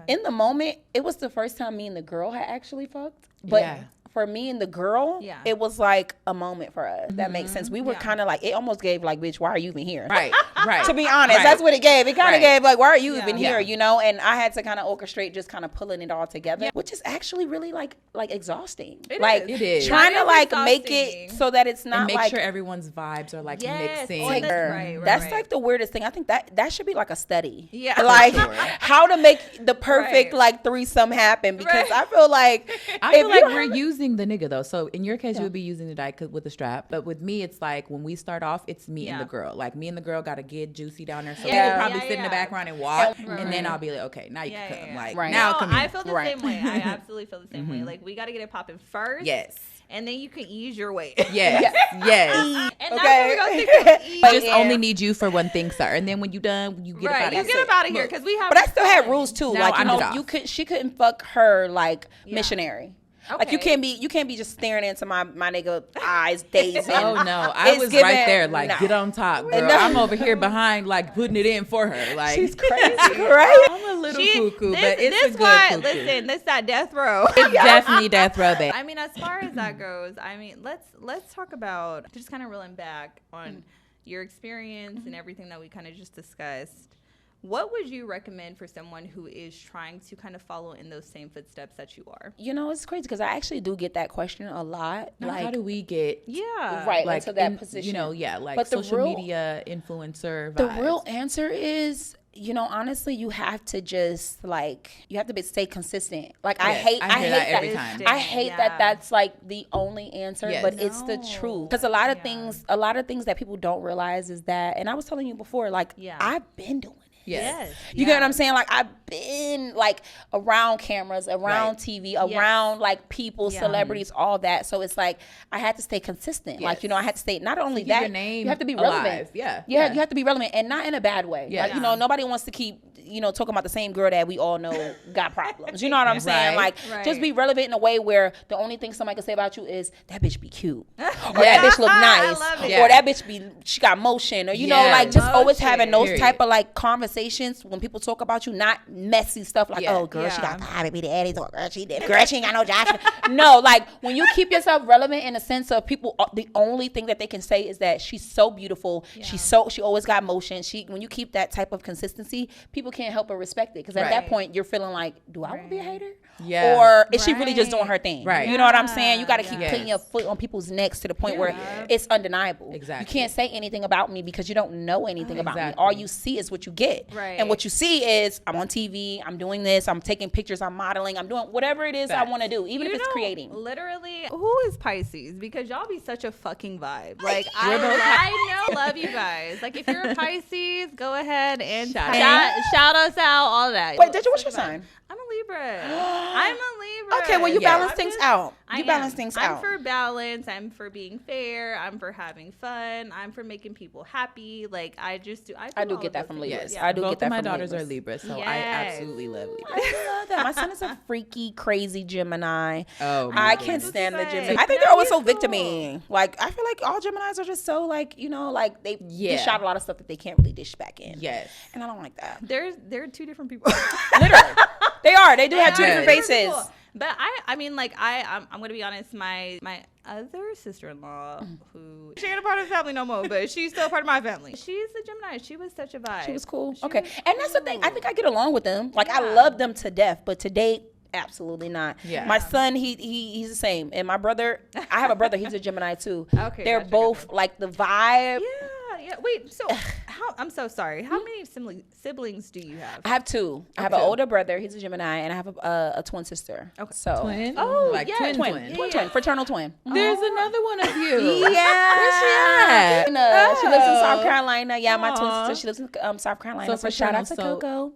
S4: in the moment, it was the first time me and the girl had actually fucked. But
S3: Yeah.
S4: for me and the girl,
S2: Yeah.
S4: it was like a moment for us. That makes sense. We were kind of like, it almost gave like, bitch, why are you even here?
S3: Right. Right.
S4: To be honest,
S3: Right.
S4: that's what it gave. It kind of
S3: Right.
S4: gave like, why are you even
S3: Yeah.
S4: here? You know, and I had to kind of orchestrate just kind of pulling it all together, which is actually really like exhausting.
S2: It
S4: like
S2: is.
S3: It is.
S4: trying
S2: That
S4: to
S2: is
S4: like make it
S2: exhausting.
S4: so that it's
S3: And
S4: not
S3: make
S4: like
S3: sure everyone's vibes are like
S2: Yes,
S3: mixing.
S2: on the- right,
S4: that's
S2: right.
S4: like the weirdest thing. I think that should be like a study.
S2: Yeah.
S4: Like
S3: For sure.
S4: how to make the perfect
S2: Right.
S4: like threesome happen because
S2: Right.
S4: I feel like
S3: I
S4: if
S3: feel like
S4: you-
S3: we're using the nigga though. So in your case, you would be using the dyke with the strap. But with me, it's like when we start off, it's me and
S2: Yeah.
S3: the girl. Like me and the girl got to get juicy down there. So
S4: Yeah.
S3: we would probably
S2: Yeah,
S3: sit in the
S2: yeah.
S3: background and watch.
S2: Right.
S3: And then I'll be like, okay, now you
S2: Yeah,
S3: can
S2: yeah,
S3: come.
S2: yeah.
S3: Like
S4: Right.
S3: now
S2: No,
S3: come here.
S2: I feel the
S4: Right.
S2: same way. I absolutely feel the same way. Like we got to get it popping first.
S3: Yes.
S2: And then you can ease your way.
S3: Yes. Yes.
S2: And that's
S4: Okay.
S2: what we're going to ease.
S3: I just
S4: Yeah.
S3: only need you for one thing, sir. And then when you done, you get
S2: Right.
S3: up
S2: You
S3: out of
S2: get
S3: here.
S2: up out of here because we have.
S4: But I still had rules too.
S3: Now
S4: Like
S3: I
S4: you know,
S3: get off.
S4: she couldn't fuck her like
S2: Yeah.
S4: missionary. Like you
S2: Okay.
S4: can't be just staring into my nigga eyes dazing.
S3: Oh no, I
S4: It's
S3: was
S4: given-
S3: right there, like
S4: nah.
S3: get on top, girl.
S4: No.
S3: I'm over here behind, like putting it in for her. Like
S4: She's crazy, right?
S3: I'm a little
S2: She-
S3: cuckoo,
S2: this,
S3: but it's
S2: this
S3: a good
S2: why,
S3: cuckoo.
S2: Listen, this that death row.
S3: It's definitely death row, babe.
S2: I mean, as far as that goes, I mean, let's talk about just kind of reeling back on your experience and everything that we kind of just discussed. What would you recommend for someone who is trying to kind of follow in those same footsteps that you are?
S4: You know, it's crazy because I actually do get that question a lot.
S3: Now,
S4: Like,
S3: how do we get
S4: right
S3: like
S4: into that
S3: in,
S4: position?
S3: you know, yeah, like
S4: But the
S3: social
S4: real-
S3: media influencer vibes.
S4: The real answer is, you know, honestly, you have to just like stay consistent. Like I
S3: Yes,
S4: hate
S3: I hear that
S4: that
S3: every time.
S4: I hate
S2: Yeah.
S4: that that's like the only answer,
S3: Yes.
S4: but it's the truth. Because a lot of things that people don't realize is that, and I was telling you before, like I've been doing it.
S3: Yes.
S4: You get what I'm saying? Like I've been like around cameras, around TV, around like people, celebrities, all that. So it's like I had to stay consistent. Like, you know, I had to stay, not only
S3: keep
S4: that,
S3: your name
S4: you have to be
S3: alive.
S4: relevant.
S3: Yeah.
S4: You have to be relevant, and not in a bad way.
S3: Yeah.
S4: Like, you know, nobody wants to keep, you know, talking about the same girl that we all know got problems. You know what I'm saying?
S3: Right.
S4: Like just be relevant in a way where the only thing somebody can say about you is that bitch be cute. Or that bitch look nice.
S2: love it.
S4: Or that bitch she got motion. Or, you know, like just always having those
S3: Period.
S4: type of like conversations when people talk about you, not messy stuff like, oh girl, she
S2: Yeah.
S4: got five baby daddies, or girl, she did. Girl, she ain't got no job. No, like when you keep yourself relevant in the sense of people, the only thing that they can say is that she's so beautiful. She always got motion. When you keep that type of consistency, people can't help but respect it. Because at that point, you're feeling like, do I want to be a hater?
S3: Yeah.
S4: Or is she really just doing her thing?
S3: Right.
S4: You know what I'm saying? You got to keep
S3: Yes.
S4: putting your foot on people's necks to the point where it's undeniable.
S3: Exactly.
S4: You can't say anything about me because you don't know anything about me.
S3: Exactly.
S4: All you see is what you get.
S2: Right.
S4: And what you see is I'm on TV, I'm doing this, I'm taking pictures, I'm modeling, I'm doing whatever it is I want to do, even if it's creating.
S2: Literally, who is Pisces? Because y'all be such a fucking vibe. Like I love you guys. Like if you're a Pisces, go ahead and shout us out, all that.
S3: Oh,
S4: Wait, did you what's your sign?
S2: I'm a Libra. I'm a Libra.
S4: Okay, well you balance
S2: I'm
S4: things
S2: just-
S4: out.
S2: I
S4: You
S2: am.
S4: balance things
S2: I'm
S4: out.
S2: for balance. I'm for being fair. I'm for having fun. I'm for making people happy. Like I do
S4: do
S2: all
S4: get
S2: of
S4: that
S2: those
S4: from
S2: things.
S4: Libras.
S2: Yeah.
S4: I do
S3: Both
S4: get that
S3: of my
S4: from
S3: daughters
S4: Libras.
S3: are Libras, so I
S2: Yes.
S3: absolutely love Libras.
S4: I love that. My son is a freaky, crazy Gemini.
S3: Oh,
S4: I
S3: my
S4: can't
S3: goodness.
S4: stand the
S2: Say.
S4: Gemini. I think
S2: No,
S4: they're always
S2: he's
S4: so victim-y. Like I feel like all Geminis are just so like, you know, like they dish out a lot of stuff that they can't really dish back in.
S3: Yes.
S4: And I don't like that.
S2: They're two different people.
S4: Literally. They are. They do have two different
S3: Yes.
S4: faces.
S2: Cool. But I mean, like I'm gonna be honest. My other sister-in-law, who she ain't a part of the family no more, but she's still a part of my family. She's a Gemini. She was such a vibe.
S4: She was cool.
S2: She
S4: Okay.
S2: was
S4: And that's the thing. I
S2: cool.
S4: think I get along with them. Like I love them to death, but to date, absolutely not.
S3: Yeah.
S4: My son, he's the same. And my brother, I have a brother, he's a Gemini too.
S2: Okay,
S4: They're
S2: gotcha,
S4: both like the vibe.
S2: Yeah. Wait. So I'm so sorry. How many siblings do you have?
S4: I have two. I have an older brother, he's a Gemini, and I have a twin sister. Okay. So
S3: Twin?
S2: Oh,
S3: like
S2: yeah,
S3: twin.
S4: twin, fraternal twin.
S3: There's another one of you.
S4: Yeah.
S3: Where's she at?
S4: She lives in South Carolina. Yeah, my twin sister, she lives in South Carolina.
S3: So
S4: So shout out to
S3: fraternal, so-
S4: Coco.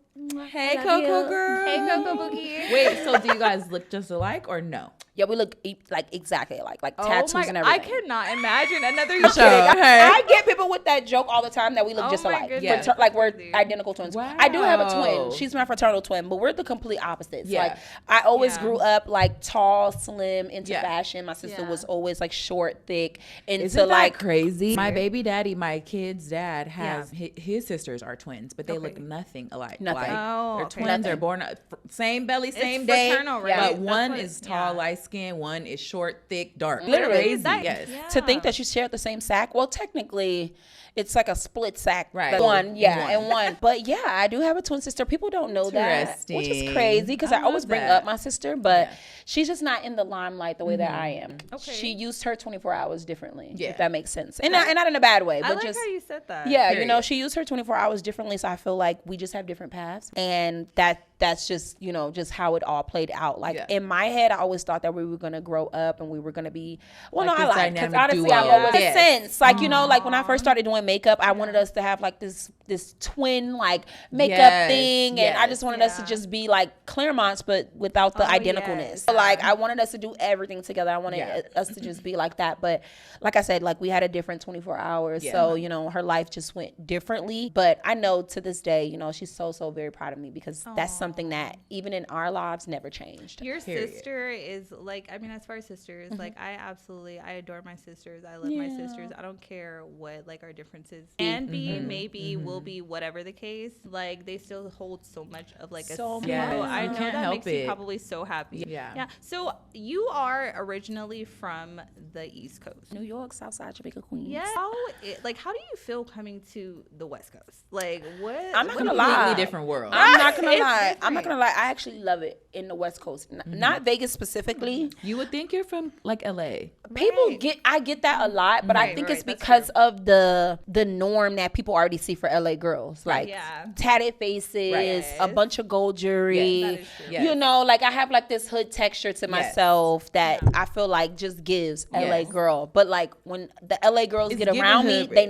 S3: Hey,
S4: Love you.
S3: Coco girl.
S2: Hey, Coco Boogie.
S3: Wait, so do you guys look just alike or no?
S4: Yeah, we look like exactly alike, like
S2: Oh
S4: tattoos
S2: my!
S4: and
S2: I
S4: everything.
S2: cannot imagine another.
S3: So, okay.
S4: I get people with that joke all the time that we look
S2: Oh
S4: just
S2: my
S4: alike.
S2: goodness.
S4: Like we're
S2: Crazy.
S4: identical twins. I do have a twin.
S3: Wow.
S4: She's my fraternal twin, but we're the complete opposites.
S3: Yeah.
S4: Like I always
S2: Yeah.
S4: grew up like tall, slim, into
S3: Yeah.
S4: fashion. My sister
S2: Yeah.
S4: was always like short, thick, into
S3: Isn't
S4: like
S3: that crazy? My baby daddy, my kid's dad, has
S2: Yeah.
S3: his sisters are twins, but they look nothing alike.
S4: Nothing.
S3: Like,
S2: Oh,
S3: they're
S2: okay.
S3: twins. They're born same belly, same
S2: It's
S3: day.
S2: fraternal, right?
S3: But
S2: That's
S3: one
S2: what
S3: is
S2: it-
S3: tall,
S2: yeah.
S3: light skin. One is short, thick, dark.
S4: Literally.
S3: Crazy.
S2: That-
S3: Yes.
S2: yeah.
S4: to think that you share the same sack. Well, technically, it's like a split sack.
S3: Right.
S4: But one, yeah,
S3: One.
S4: and one. But yeah, I do have a twin sister. People don't know that, which is
S3: Interesting.
S4: crazy because I
S3: I
S4: always
S3: love
S4: bring
S3: that.
S4: up my sister, but
S3: Yeah.
S4: she's just not in the limelight the way that I am.
S2: Okay.
S4: She used her 24 hours differently,
S3: Yeah.
S4: if that makes sense, and not in a bad way,
S2: I
S4: but
S2: like
S4: just.
S2: how you said that.
S4: Yeah, you know,
S3: Period.
S4: she used her 24 hours differently, so I feel like we just have different paths, and that's just, you know, just how it all played out. Like
S3: Yeah.
S4: in my head, I always thought that we were gonna grow up and we were gonna be, well,
S3: Like
S4: no, I
S3: this
S4: lied, because
S3: dynamic
S4: honestly,
S3: duo.
S4: I always
S3: Yes.
S4: sense, like, you know, like when I first started doing makeup, I wanted us to have like this twin like makeup
S3: Yes,
S4: thing, and I
S3: yes.
S4: just wanted us to just be like Claremonts, but without the identicalness.
S2: yes.
S4: So, like I wanted us to do everything together. I wanted
S3: Yeah.
S4: us to just be like that, but like I said, like we had a different 24 hours,
S3: Yeah.
S4: so you know her life just went differently. But I know to this day, you know, she's so very proud of me because that's something something that even in our lives never changed.
S2: Your
S3: Period.
S2: sister is like, I mean, as far as sisters, like I adore my sisters. I love my sisters. I don't care what like our differences can be, maybe will be, whatever the case. Like they still hold so much of like a
S4: So
S2: so
S3: Yes.
S2: I
S3: You
S2: know
S3: can't
S2: that
S3: help
S2: makes you
S3: it.
S2: probably so happy.
S3: Yeah.
S2: So you are originally from the East Coast.
S4: New York, Southside, Jamaica, Queens.
S2: Yeah. How do you feel coming to the West Coast? Like what?
S4: I'm not gonna
S3: Completely
S4: lie.
S3: different world.
S4: I'm not gonna
S2: It's
S4: lie. I'm not
S2: different.
S4: gonna lie. I actually love it in the West Coast. Not Vegas specifically.
S3: You would think you're from like LA.
S4: People
S2: Right.
S4: I get that a lot, but I
S2: Right,
S4: think
S2: right,
S4: it's
S2: that's
S4: because of the norm that people already see for LA girls, like
S2: Yeah.
S4: tatted faces,
S2: Yes.
S4: a bunch of gold jewelry.
S2: That is true.
S3: Yes.
S4: You know, like I have like this hood texture to myself that
S2: Yeah.
S4: I feel like just gives LA
S3: Yes.
S4: girl. But like when the LA girls
S3: It's
S4: get
S3: giving
S4: around me,
S3: hood
S4: they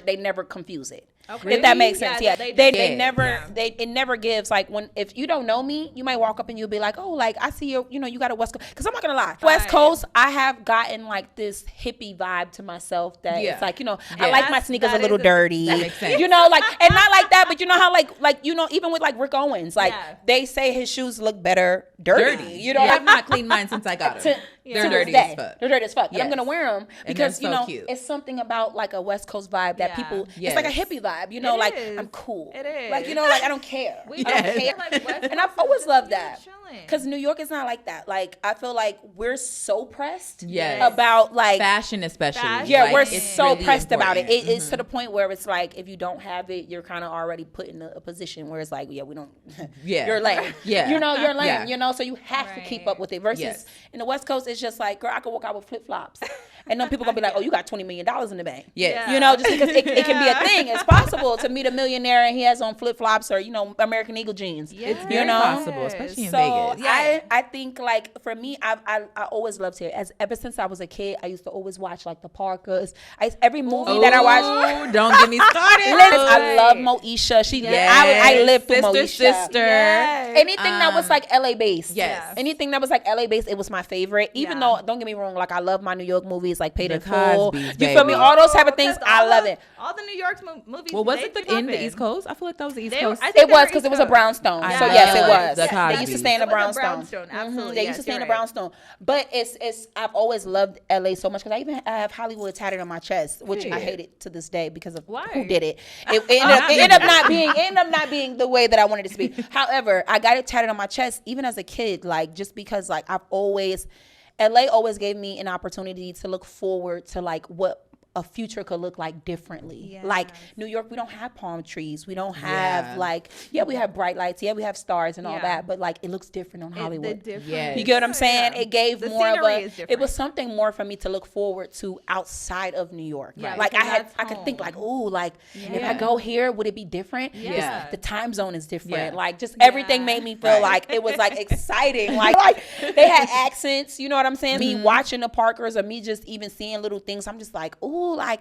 S3: rich.
S4: never confuse it.
S2: Okay.
S4: If that makes sense,
S2: Yeah,
S4: yeah.
S2: they
S4: They
S3: did.
S4: never
S2: Yeah.
S4: it never gives like when if you don't know me, you might walk up and you'll be like, oh, like I see you, you know, you got a West Coast. Because I'm not gonna lie, West
S2: Right.
S4: Coast, I have gotten like this hippie vibe to myself that
S3: Yeah.
S4: it's like, you know,
S3: Yeah.
S4: I like my
S2: That's-
S4: sneakers a
S2: that
S4: little
S2: is a-
S4: dirty.
S3: That makes sense.
S4: You know, like and not like that, but you know how like you know, even with like Rick Owens, like
S2: Yeah.
S4: they say his shoes look better dirty. You know,
S3: I
S4: like
S3: have not cleaned mine since I got them. They're
S4: to
S3: dirty
S4: this
S3: as
S4: day.
S3: fuck.
S4: They're dirty as fuck. But I'm
S3: Yes.
S4: gonna wear them
S3: And
S4: because
S3: they're
S4: you
S3: so
S4: know
S3: cute.
S4: it's something about like a West Coast vibe that
S2: Yeah.
S4: people.
S3: Yes.
S4: It's like a hippie vibe. You know,
S2: It
S4: like
S2: is.
S4: I'm cool.
S2: It is.
S4: Like you know, like I don't care.
S2: We
S4: I don't
S3: Yes.
S4: care.
S2: Like West
S4: And I've
S2: Coast is
S4: always
S2: just,
S4: loved
S2: you're
S4: that
S2: chilling.
S4: because New York is not like that. Like I feel like we're so pressed
S3: Yes.
S4: about like.
S3: Fashion especially.
S2: Fashion.
S4: Yeah,
S3: Like,
S4: we're
S3: it's
S4: so
S3: really
S4: pressed about it.
S3: important.
S4: It's to the point where it's like if you don't have it, you're kind of already put in a position where it's like, yeah, we don't.
S3: Yeah.
S4: you're lame.
S3: Yeah.
S4: you know, you're lame.
S3: Yeah.
S4: You know, so you have to keep up with it. Versus
S3: Yes.
S4: in the West Coast, it's just like, girl, I could walk out with flip flops, and then people gonna be like, oh, you got $20 million in the bank.
S3: Yes.
S4: You know, just because it can be a thing. It's possible to meet a millionaire and he has on flip flops or you know American Eagle jeans.
S3: It's
S2: Yes.
S3: very
S4: know?
S3: possible, especially in
S4: So
S3: Vegas.
S4: I think like for me, I always loved it. Ever since I was a kid, I used to always watch like the Parkers. Every movie that I watched.
S3: Ooh, don't get me started.
S4: Listen, I love Moesha. I lived through Moesha.
S3: Sister.
S2: Yes.
S4: Anything that was like LA based.
S3: Yes.
S4: Anything that was like LA based, it was my favorite. Even
S2: Yeah.
S4: though, don't get me wrong, like I love my New York movies, like Paid
S3: The
S4: in Full.
S3: Cosbys,
S4: You feel me?
S3: baby.
S4: All those type of things,
S2: Because
S4: I
S2: all
S4: love
S2: the-
S4: it.
S2: All the New York's movies.
S3: Well, was
S2: they
S3: it the,
S2: be
S3: in the
S2: popping.
S3: East Coast? I feel like that was the East
S2: They-
S3: Coast.
S2: I think
S4: It
S2: they
S4: was
S2: were
S4: because
S2: East
S4: it was a
S2: Coast.
S4: brownstone.
S3: I
S4: So
S3: love
S4: yes, it was.
S3: the
S4: They used to
S3: Cosbys.
S4: stay in the
S2: It was a
S4: brownstone.
S2: brownstone, absolutely.
S4: They used
S2: Yes,
S4: to stay in
S2: you're
S4: the
S2: right.
S4: brownstone. But it's I've always loved LA so much because I have Hollywood tatted on my chest, which I
S3: Period.
S4: hate it to this day because of
S2: Why?
S4: who did it. It ended up not being the way that I wanted it to be. However, I got it tatted on my chest even as a kid, like just because like LA always gave me an opportunity to look forward to like what a future could look like differently.
S2: Yes.
S4: Like New York, we don't have palm trees. We don't have we have bright lights. Yeah, we have stars and all
S2: Yeah.
S4: that, but like it looks different on Hollywood.
S3: Yes.
S4: You get what I'm saying?
S2: Yeah.
S4: It gave
S2: The
S4: more of
S2: scenery
S4: a.
S2: is
S4: It
S2: different.
S4: was something more for me to look forward to outside of New York.
S2: Right,
S4: Like
S2: because that's
S4: I could think like,
S2: home.
S4: ooh, like if
S2: Yeah.
S4: I go here, would it be different?
S2: Yeah.
S4: The time zone is different.
S3: Yeah.
S4: Like just everything
S2: Yeah.
S4: made me feel
S3: Right.
S4: like it was like exciting. Like they had accents. You know what I'm saying?
S2: Mm-hmm.
S4: Me watching the Parkers or me just even seeing little things. I'm just like, ooh, like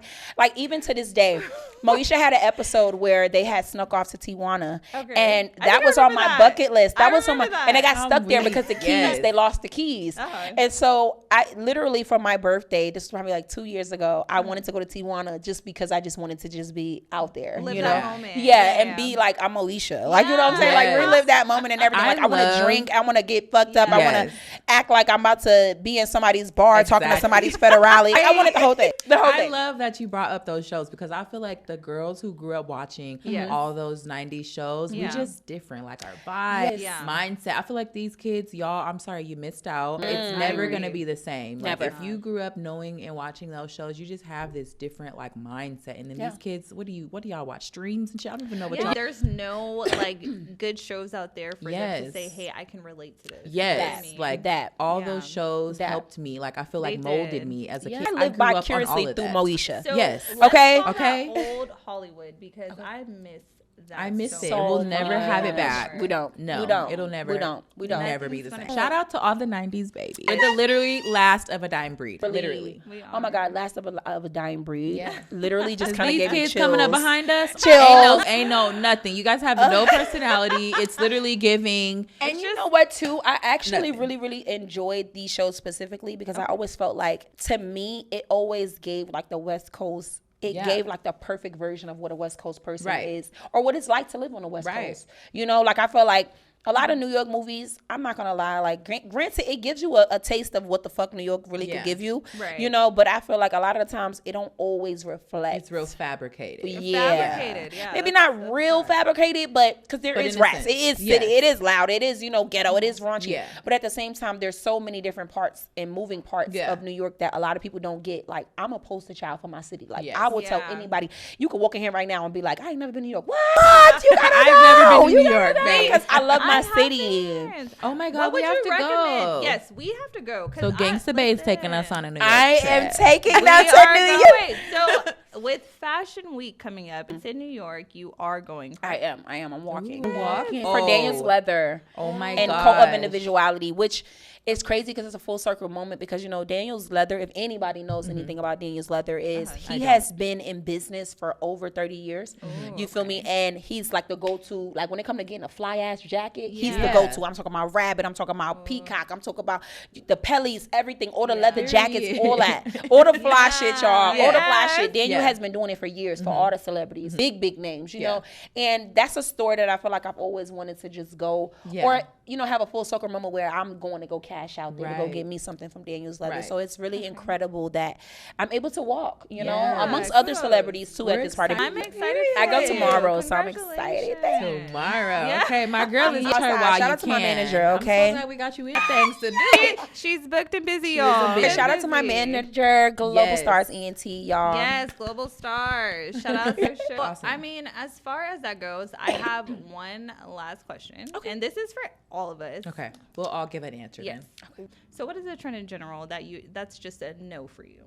S4: even to this day, Moesha had an episode where they had snuck off to Tijuana,
S2: Okay.
S4: and
S2: I
S4: that
S2: think I
S4: was on
S2: remember
S4: my
S2: that.
S4: bucket list.
S2: I
S4: That was on my,
S2: remember
S4: and I
S2: that.
S4: got stuck there
S3: weak.
S4: because the keys,
S3: Yes.
S4: they lost the keys.
S2: Uh-huh.
S4: And so I literally for my birthday, this was probably like 2 years ago, I wanted to go to Tijuana just because I just wanted to just be out there,
S2: Live
S4: you
S2: that
S4: know?
S2: moment.
S4: Yeah, and
S2: Yeah.
S4: be like I'm Moesha, like you know what I'm saying, like
S3: Yes.
S4: relive that moment and everything. Like I want to
S3: love-
S4: drink, I want to get fucked up, I want
S3: Yes.
S4: to act like I'm about to be in somebody's bar talking to
S3: Exactly.
S4: somebody's federale. Like, I wanted the whole thing, the whole
S3: I
S4: thing.
S3: love that you brought up those shows because I feel like the girls who grew up watching
S2: Yes.
S3: all those 90s shows,
S2: Yeah.
S3: we just different. Like our vibe,
S4: Yes.
S2: Yeah.
S3: mindset. I feel like these kids, y'all, I'm sorry you missed out. It's never going to be the same. Like
S4: Never.
S3: if you grew up knowing and watching those shows, you just have this different like mindset. And then
S4: Yeah.
S3: these kids, what do y'all watch? Streams and shit? I don't even know what
S2: Yeah,
S3: y'all.
S2: there's no like good shows out there for them to
S3: Yes.
S2: say, "Hey, I can relate to this."
S3: Yes,
S2: That.
S3: like
S4: That.
S3: all
S2: Yeah.
S3: those shows
S4: That.
S3: helped me. Like I feel like
S2: They
S3: molded
S2: did.
S3: me as a
S4: Yeah.
S3: kid.
S4: I lived
S3: grew up on
S4: vicariously
S3: all of
S4: through
S3: that.
S4: Moesha.
S2: So
S3: Yes.
S2: let's
S4: Okay.
S2: talk
S3: Okay.
S2: about old Hollywood because I miss that.
S3: I miss
S2: so
S3: it.
S2: much.
S3: We'll never have it
S4: much.
S3: back.
S4: We don't.
S3: No,
S4: We don't.
S3: it'll never.
S4: We don't. We don't.
S3: Never be the
S2: Nothing's
S3: same.
S2: gonna-
S3: Shout out to all the '90s babies. We're the literally last of a dying breed. Literally.
S2: We
S4: Oh my
S2: are.
S4: God, last of a dying breed.
S3: Yeah.
S4: Literally just
S3: 'Cause
S4: kind of
S3: these
S4: gave me
S3: kids
S4: chills.
S3: coming up behind us,
S4: Chills.
S3: ain't no nothing. You guys have no personality. It's literally giving.
S4: And you know what too? I actually
S3: Nothing.
S4: really enjoyed these shows specifically because I always felt like, to me, it always gave like the West Coast. It
S3: Yeah.
S4: gave like the perfect version of what a West Coast person
S3: Right.
S4: is, or what it's like to live on the West
S3: Right.
S4: Coast. You know, like I feel like A lot of New York movies, I'm not gonna lie, like granted, it gives you a taste of what the fuck New York really could give you,
S2: Right.
S4: you know. But I feel like a lot of the times it don't always reflect.
S3: It's real fabricated.
S2: Fabricated, yeah.
S4: Maybe
S2: that's
S4: not real fabricated, but because there
S3: But
S4: is
S3: in a
S4: rats,
S3: sense,
S4: it is
S3: yes.
S4: city, it is loud, it is ghetto, it is raunchy.
S3: Yeah.
S4: But at the same time, there's so many different parts and moving parts of New York that a lot of people don't get. Like I'm a poster child for my city. Like I will tell anybody, you could walk in here right now and be like, I ain't never been to New York. What? You gotta
S3: I've
S4: know.
S3: never been to
S4: You
S3: New
S4: gotta
S3: York,
S4: know.
S3: babe.
S4: Because I love my city.
S3: Oh my God,
S2: What would
S3: we have
S2: you
S3: to
S2: recommend?
S3: go.
S2: Yes, we have to go.
S3: So Gangsta Bae is taking us on a New York
S4: I
S3: trip.
S4: am taking
S2: We
S4: that
S2: are
S4: to New
S2: going.
S4: York.
S2: Wait, so with Fashion Week coming up, it's in New York. You are going.
S4: I am. I'm walking.
S3: Ooh.
S4: I'm walking
S3: Oh.
S4: for Daniel's Leather.
S3: Oh my
S4: and
S3: gosh.
S4: Co-op Individuality, which is crazy because it's a full circle moment. Because you know Daniel's Leather, if anybody knows anything about Daniel's Leather, is he has been in business for over 30 years. You feel me? And he's like the go-to. Like when it comes to getting a fly ass jacket, he's the go-to. I'm talking about rabbit. I'm talking about peacock. I'm talking about the pellies, everything, all the leather jackets, all that, all the fly shit, y'all, all the fly shit. Daniel has been doing it for years for all the celebrities, big names, you know. And that's a store that I feel like I've always wanted to just go or have a full circle moment where I'm going to go cash out there to go get me something from Daniel's Leather. So it's really incredible that I'm able to walk, you know, amongst other celebrities too at this party.
S2: I'm excited.
S4: I go
S2: for
S4: tomorrow,
S2: you.
S4: so I'm excited.
S2: Congratulations.
S3: Tomorrow.
S2: Yeah.
S3: Okay, my girl is
S4: outside.
S3: her while
S4: Shout
S3: you
S4: out to my
S3: can.
S4: manager, okay?
S3: I'm so glad we got you in things to do.
S2: She's booked and busy,
S3: is
S2: y'all.
S3: a bitch.
S4: Shout out to my manager, Global Stars ENT, y'all.
S2: Yes, Global Stars. Shout out to show.
S3: Awesome.
S2: I mean, as far as that goes, I have one last question. And this is for all of us.
S3: Okay, we'll all give an answer
S2: Yes.
S3: then.
S2: So what is a trend in general that's just a no for you?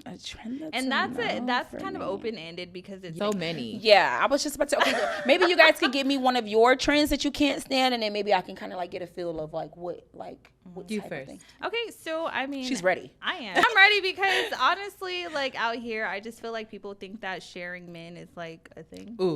S4: A trend that's
S2: And
S4: a
S2: that's
S4: no
S2: that's
S4: for
S2: kind of
S4: me.
S2: open ended because it's
S3: So many.
S4: Yeah, I was just about to. Okay, maybe you guys could give me one of your trends that you can't stand, and then maybe I can kind of like get a feel of what
S3: You
S4: type
S3: first.
S4: of thing.
S2: Okay, so I mean,
S4: She's ready.
S2: I am. I'm ready because honestly, like out here, I just feel like people think that sharing men is like a thing.
S3: Ooh.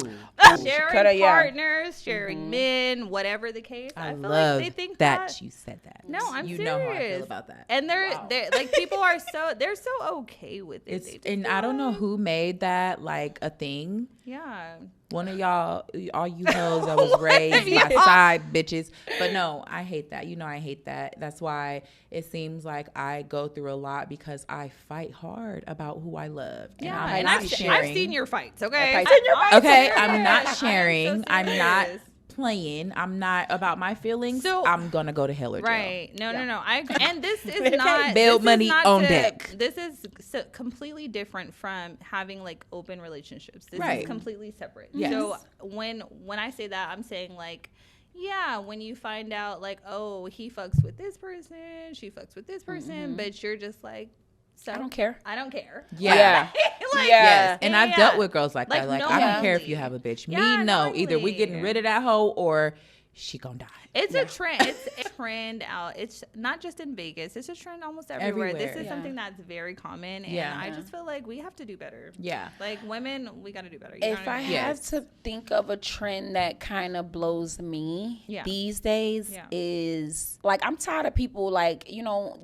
S2: Sharing
S4: coulda, yeah.
S2: partners, sharing men, whatever the case. I feel
S3: love
S2: like they think
S3: that you said that.
S2: No, I'm
S3: you
S2: serious.
S3: know how I feel about that.
S2: And they're like people are they're so okay with it.
S3: It's
S2: They just
S3: and
S2: feel
S3: I don't know
S2: like-
S3: who made that like a thing.
S2: Yeah.
S3: One of y'all, all you hoes that was raised by side bitches. But no, I hate that. You know I hate that. That's why it seems like I go through a lot because I fight hard about who I love. And
S2: Yeah,
S3: I'm
S2: and
S3: not
S2: I've
S3: sharing.
S2: seen your fights, okay?
S4: I've seen your fights.
S3: Okay, I'm
S2: serious.
S3: not
S2: I'm
S3: sharing.
S2: so
S3: I'm not
S2: serious.
S3: playing. I'm not about my feelings.
S2: So-
S3: I'm gonna go to hell or jail.
S2: Right. No. I agree. And this is not
S3: Build
S2: this
S3: money
S2: is not
S3: on
S2: to-
S3: deck.
S2: This is completely different from having like open relationships. This
S3: Right.
S2: is completely separate.
S3: Yes.
S2: So when I say that, I'm saying like, yeah, when you find out like, oh, he fucks with this person, she fucks with this person, but you're just like, so
S4: I don't care.
S2: I don't care.
S3: Yeah.
S2: Like,
S3: Yes, and I've
S2: yeah.
S3: dealt with girls like
S2: Like,
S3: that. Like,
S2: no
S3: I don't care if
S2: knowingly.
S3: you have a bitch.
S2: Yeah,
S3: Me, no. Either we
S2: knowingly.
S3: getting rid of that hoe or she gonna die.
S2: It's a trend. It's a trend out. It's not just in Vegas. It's a trend almost everywhere. This
S3: Everywhere.
S2: is something that's very common, and
S3: Yeah.
S2: I just feel like we have to do better.
S3: Yeah.
S2: Like women, we got to do better. You know
S4: If
S2: what
S4: I
S2: mean?
S4: have to think of a trend that kind of blows me these days is like I'm tired of people like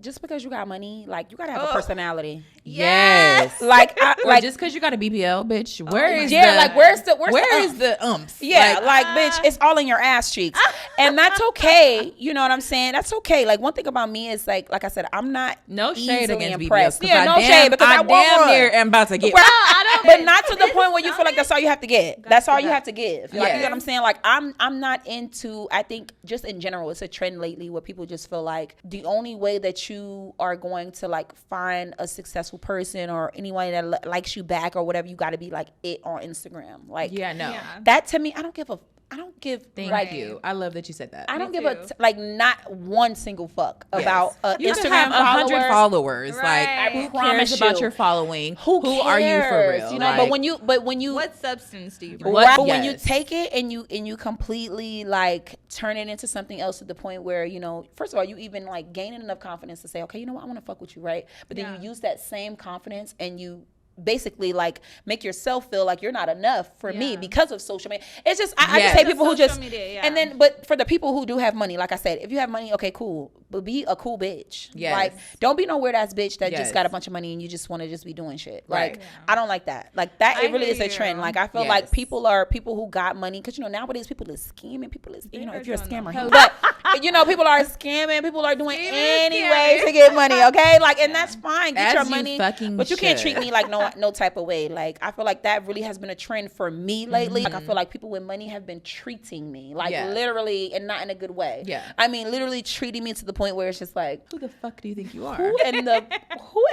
S4: just because you got money like you gotta have a personality.
S3: Yes.
S4: Like
S3: Like just because you got a BBL, bitch. Where is
S4: where's the
S3: where is the umps?
S4: Yeah, like bitch, it's all in your ass cheeks, and that's okay. You know what I'm saying? That's okay. Like one thing about me is like I said, I'm not
S3: no shade
S4: easily
S3: against
S4: impressed.
S3: BBLs. 'Cause
S4: Yeah,
S3: I
S4: no
S3: damn,
S4: shade because I
S3: damn
S4: want one.
S3: near am about to get.
S4: But not to the point where you feel like that's all you have to get. That's all you have to give. Like, you know what I'm saying? Like I'm not into. I think just in general, it's a trend lately where people just feel like the only way that you are going to like find a successful person or anyone that likes you back or whatever, you got to be like it on Instagram. Like that to me, I don't give
S3: Thank you. I love that you said that.
S4: I don't
S2: Me
S4: give
S2: too.
S4: like not one single fuck about
S3: You
S4: Instagram
S3: can have 100 followers.
S2: Right.
S3: Like who
S2: I
S3: cares
S4: promise
S3: about
S4: you.
S3: your following?
S4: Who
S3: are you for
S4: cares?
S3: real?
S4: You know,
S3: Like,
S4: but when you
S2: What substance do you bring?
S3: What-
S4: But when you
S3: Yes.
S4: take it and you completely like turn it into something else to the point where first of all you even like gaining enough confidence to say, okay, you know what, I want to fuck with you, right? But then you use that same confidence and you basically like make yourself feel like you're not enough for me
S2: Yeah.
S4: because of social media. It's just I just hate
S2: Because
S4: people who
S2: of
S4: just
S2: social media, yeah.
S4: and then but for the people who do have money, like I said, if you have money, okay, cool, but be a cool bitch.
S3: Yes.
S4: Like don't be no weird ass bitch that
S3: Yes.
S4: just got a bunch of money and you just want to just be doing shit.
S3: Right.
S4: Like I don't like that. Like that
S2: I
S4: it really is
S2: hear
S4: a trend.
S2: you.
S4: Like I feel
S3: Yes.
S4: like people who got money because nowadays people is scheming, people is
S2: They
S4: you know
S2: are
S4: if you're a
S2: doing the
S4: scammer,
S2: whole-
S4: but people are scamming, people are doing
S2: Scheming,
S4: any
S2: scamming.
S4: way to get money. Okay, like and that's fine. Get
S3: As
S4: your
S3: you
S4: money,
S3: fucking
S4: but you can't treat
S3: should.
S4: me like no type of way. Like I feel like that really has been a trend for me lately. Like I feel like people with money have been treating me like
S3: Yeah.
S4: literally and not in a good way.
S3: Yeah.
S4: I mean literally treating me to the point where it's just like
S3: Who the fuck do you think you are?
S4: who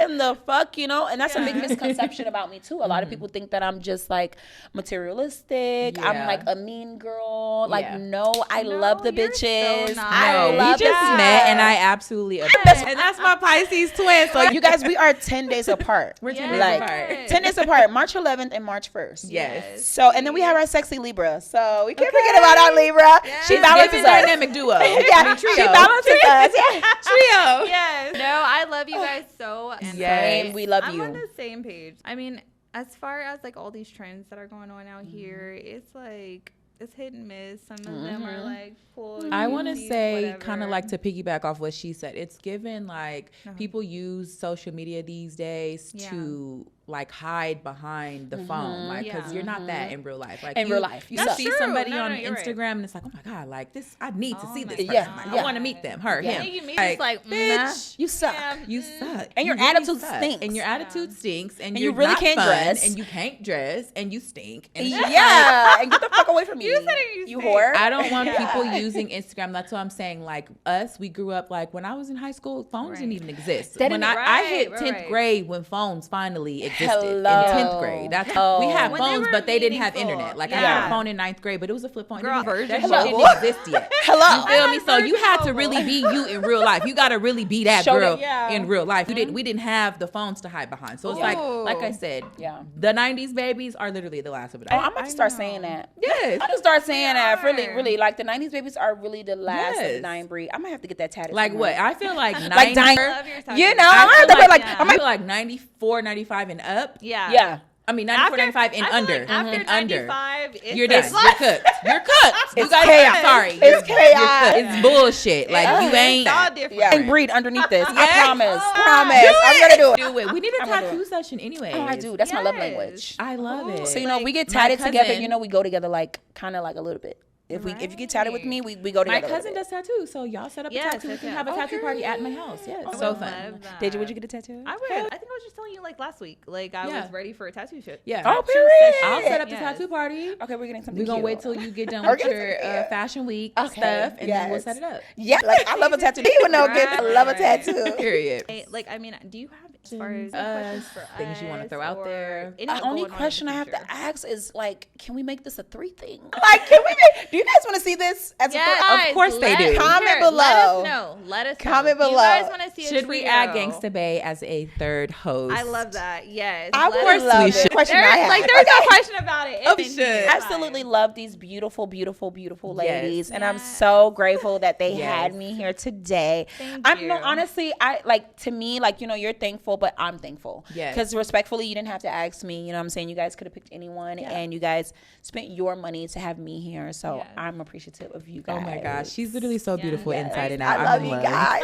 S4: in the fuck, and that's a big misconception about me too. A lot of people think that I'm just like materialistic. I'm
S3: Yeah.
S4: like a mean girl. Like
S3: Yeah.
S4: no, I
S2: No,
S4: love the
S2: you're so
S4: bitches.
S2: not.
S4: I
S3: No,
S4: love
S3: we just
S4: that.
S3: met and I absolutely adore. And that's my Pisces twin. So
S4: You guys, we are 10 days apart.
S3: we're 10
S2: Yes.
S3: days
S4: like
S3: apart.
S4: 10 days apart, March 11th and March 1st.
S3: Yes.
S4: So, and then we have our sexy Libra. So we can't forget about our Libra. She
S3: She's
S4: balances
S3: giving
S4: us.
S3: dynamic duo.
S4: Yeah,
S3: trio.
S4: she balances us. Yeah.
S3: Trio.
S2: Yes. No, I love you guys so.
S3: Yes.
S4: Same, we love
S2: I'm
S4: you.
S2: on the same page. I mean, as far as like all these trends that are going on out here, it's like it's hit and miss. Some of them are like cool.
S3: I want to
S2: cute,
S3: say,
S2: whatever.
S3: kind of like to piggyback off what she said, it's given like
S2: Uh-huh.
S3: people use social media these days
S2: Yeah.
S3: to like hide behind the phone, like because
S2: Yeah.
S3: you're not that in real life. Like
S4: In real life, you
S3: you
S4: suck.
S3: see
S2: True.
S3: somebody
S2: No,
S3: on
S2: no, you're right.
S3: Instagram and it's like, oh my god, like this, I need to
S2: Oh
S3: see
S2: my
S3: this person.
S4: Yeah,
S3: Like,
S4: yeah.
S3: I want to meet them, her,
S4: Yeah.
S3: him.
S2: Yeah, you meet it's like,
S3: bitch,
S4: You suck.
S2: yeah,
S3: you suck.
S4: And your
S3: You really
S4: attitude
S3: suck.
S4: stinks.
S3: And your attitude stinks. And
S4: you
S3: you're
S4: really
S3: not
S4: can't
S3: fun,
S4: dress.
S3: And you can't dress. And you stink. And it's just
S4: Yeah, and get the fuck away from me.
S2: You said it, you
S4: whore.
S3: I don't want
S2: Yeah.
S3: people using Instagram. That's what I'm saying. Like us, we grew up like when I was in high school, phones didn't
S2: Right.
S3: even exist.
S4: They
S3: When
S4: didn't-
S3: I hit
S2: Right,
S3: 10th
S2: right.
S3: grade when phones finally existed
S4: Hello.
S3: in 10th grade. That's we had
S2: When they
S3: phones,
S2: were
S3: but they didn't have
S2: meaningful.
S3: internet. Like I
S2: Yeah.
S3: had a phone in 9th grade, but it was a flip phone.
S2: Girl,
S3: It didn't- that
S2: Hello.
S3: shit didn't exist yet.
S4: Hello.
S3: You feel me? So you had to
S2: Virgin
S3: really
S2: Mobile.
S3: be you in real life. You got to really be that
S4: Show
S3: girl
S4: it, yeah.
S3: in real life. We didn't have the phones to hide behind. So it's like I
S2: Ooh.
S3: said,
S4: Yeah.
S3: the 90s babies are literally the last of it.
S4: Oh, I'm about
S2: I
S4: to start
S2: know.
S4: saying that.
S3: Yes.
S4: I'm gonna start saying that.
S2: are.
S4: Really, like the '90s babies are really the last of the
S3: Yes.
S4: dying breed. I'm gonna have to get that tatted.
S3: Like
S4: somewhere.
S3: what? I feel like
S4: Like dying.
S2: Love your tattoo.
S4: You know,
S3: I
S4: I'm gonna have
S3: feel
S4: to put like
S2: yeah.
S4: I'm
S3: I feel like 94, 95 and up.
S2: Yeah.
S4: yeah.
S3: I mean, 94, 95 and
S2: I feel
S3: under.
S2: like after
S3: and under.
S2: 95, it's
S3: You're
S2: just
S3: done. You're cooked. You're cooked. You
S4: It's
S3: guys
S4: chaos.
S3: are sorry.
S4: It's
S3: You're
S4: chaos.
S3: cooked. It's bullshit. Like you ain't.
S2: all different.
S4: Yeah. And breed underneath this. I
S3: Yes.
S4: promise.
S3: Do
S4: Promise.
S3: it.
S4: I'm gonna do it.
S3: Do it. We need a
S4: I'm gonna do
S3: tattoo
S4: it.
S3: session anyway.
S4: Oh, I do. That's my love
S2: Yes.
S4: language.
S3: I love it.
S4: So you know, we get
S3: my
S4: tatted together.
S3: cousin-
S4: You know, we go together like kind of like a little bit. If you get tatted with me, we go together.
S3: My
S4: a little
S3: cousin
S4: bit.
S3: does tattoos, so y'all set up a
S2: Yes,
S3: tattoo. We
S2: yes,
S3: can
S2: yes.
S3: have a
S4: Oh,
S3: tattoo party at my
S4: period.
S3: house. Yes,
S4: I
S3: so
S2: would
S3: fun.
S2: love that.
S4: Did you? Would you get a tattoo?
S2: I would. I think I was just telling you like last week. Like I
S3: Yeah.
S2: was ready for a tattoo shoot.
S3: Yeah.
S4: Oh,
S2: Tattoo
S4: period.
S2: session.
S3: I'll set up the
S2: Yes.
S3: tattoo party.
S4: Okay, we're getting something.
S3: We're gonna
S4: cute.
S3: wait till you get done
S4: We're
S3: with
S4: getting
S3: your
S4: something cute.
S3: fashion week
S4: Okay,
S3: stuff, and then we'll
S4: yes.
S3: set it up.
S4: Yeah, like I love a tattoo. You would know good. I love a
S2: Right.
S4: tattoo.
S3: Period.
S2: Hey, like I mean, do you have as far as questions for
S3: things you wanna
S2: us
S3: throw out
S2: or
S3: there?
S2: anything
S4: The only
S2: going on in
S4: question
S2: the
S4: I have to
S2: future?
S4: ask is like, can we make this a 3 thing? Like, can we make? Do you guys want to see this as
S2: Yes,
S4: a 3?
S3: Of course they
S2: let-
S3: do.
S4: Comment
S2: here,
S4: below.
S2: Let us know. Let us
S4: Comment
S2: know.
S4: below.
S2: You guys want to see a
S3: Should we
S2: trio?
S3: add Gangsta Bae as a third host?
S2: I love that. Yes.
S4: I
S2: Let
S4: would
S2: us
S4: love
S3: we
S4: it.
S3: should.
S4: Question I
S2: There's
S4: have.
S2: like there's no question about it.
S3: Oh,
S2: It's
S3: we
S2: been
S3: should.
S2: fine.
S4: Absolutely love these beautiful, beautiful, beautiful
S3: Yes.
S4: ladies, and I'm
S2: Yes.
S4: so grateful that they
S3: Yes.
S4: had me here today.
S2: Thank
S4: I'm
S2: you.
S4: no, honestly, I like to me, like you're thankful, but I'm thankful.
S3: Yes.
S4: Because respectfully, you didn't have to ask me. You know what I'm saying? You guys could have picked anyone, and you guys spent your money to have me here. So
S2: Yes.
S4: I'm appreciative of you guys.
S3: Oh my gosh, she's literally so beautiful
S2: Yes.
S3: inside and out.
S4: I love
S3: I'm in
S4: you
S3: love.
S4: guys.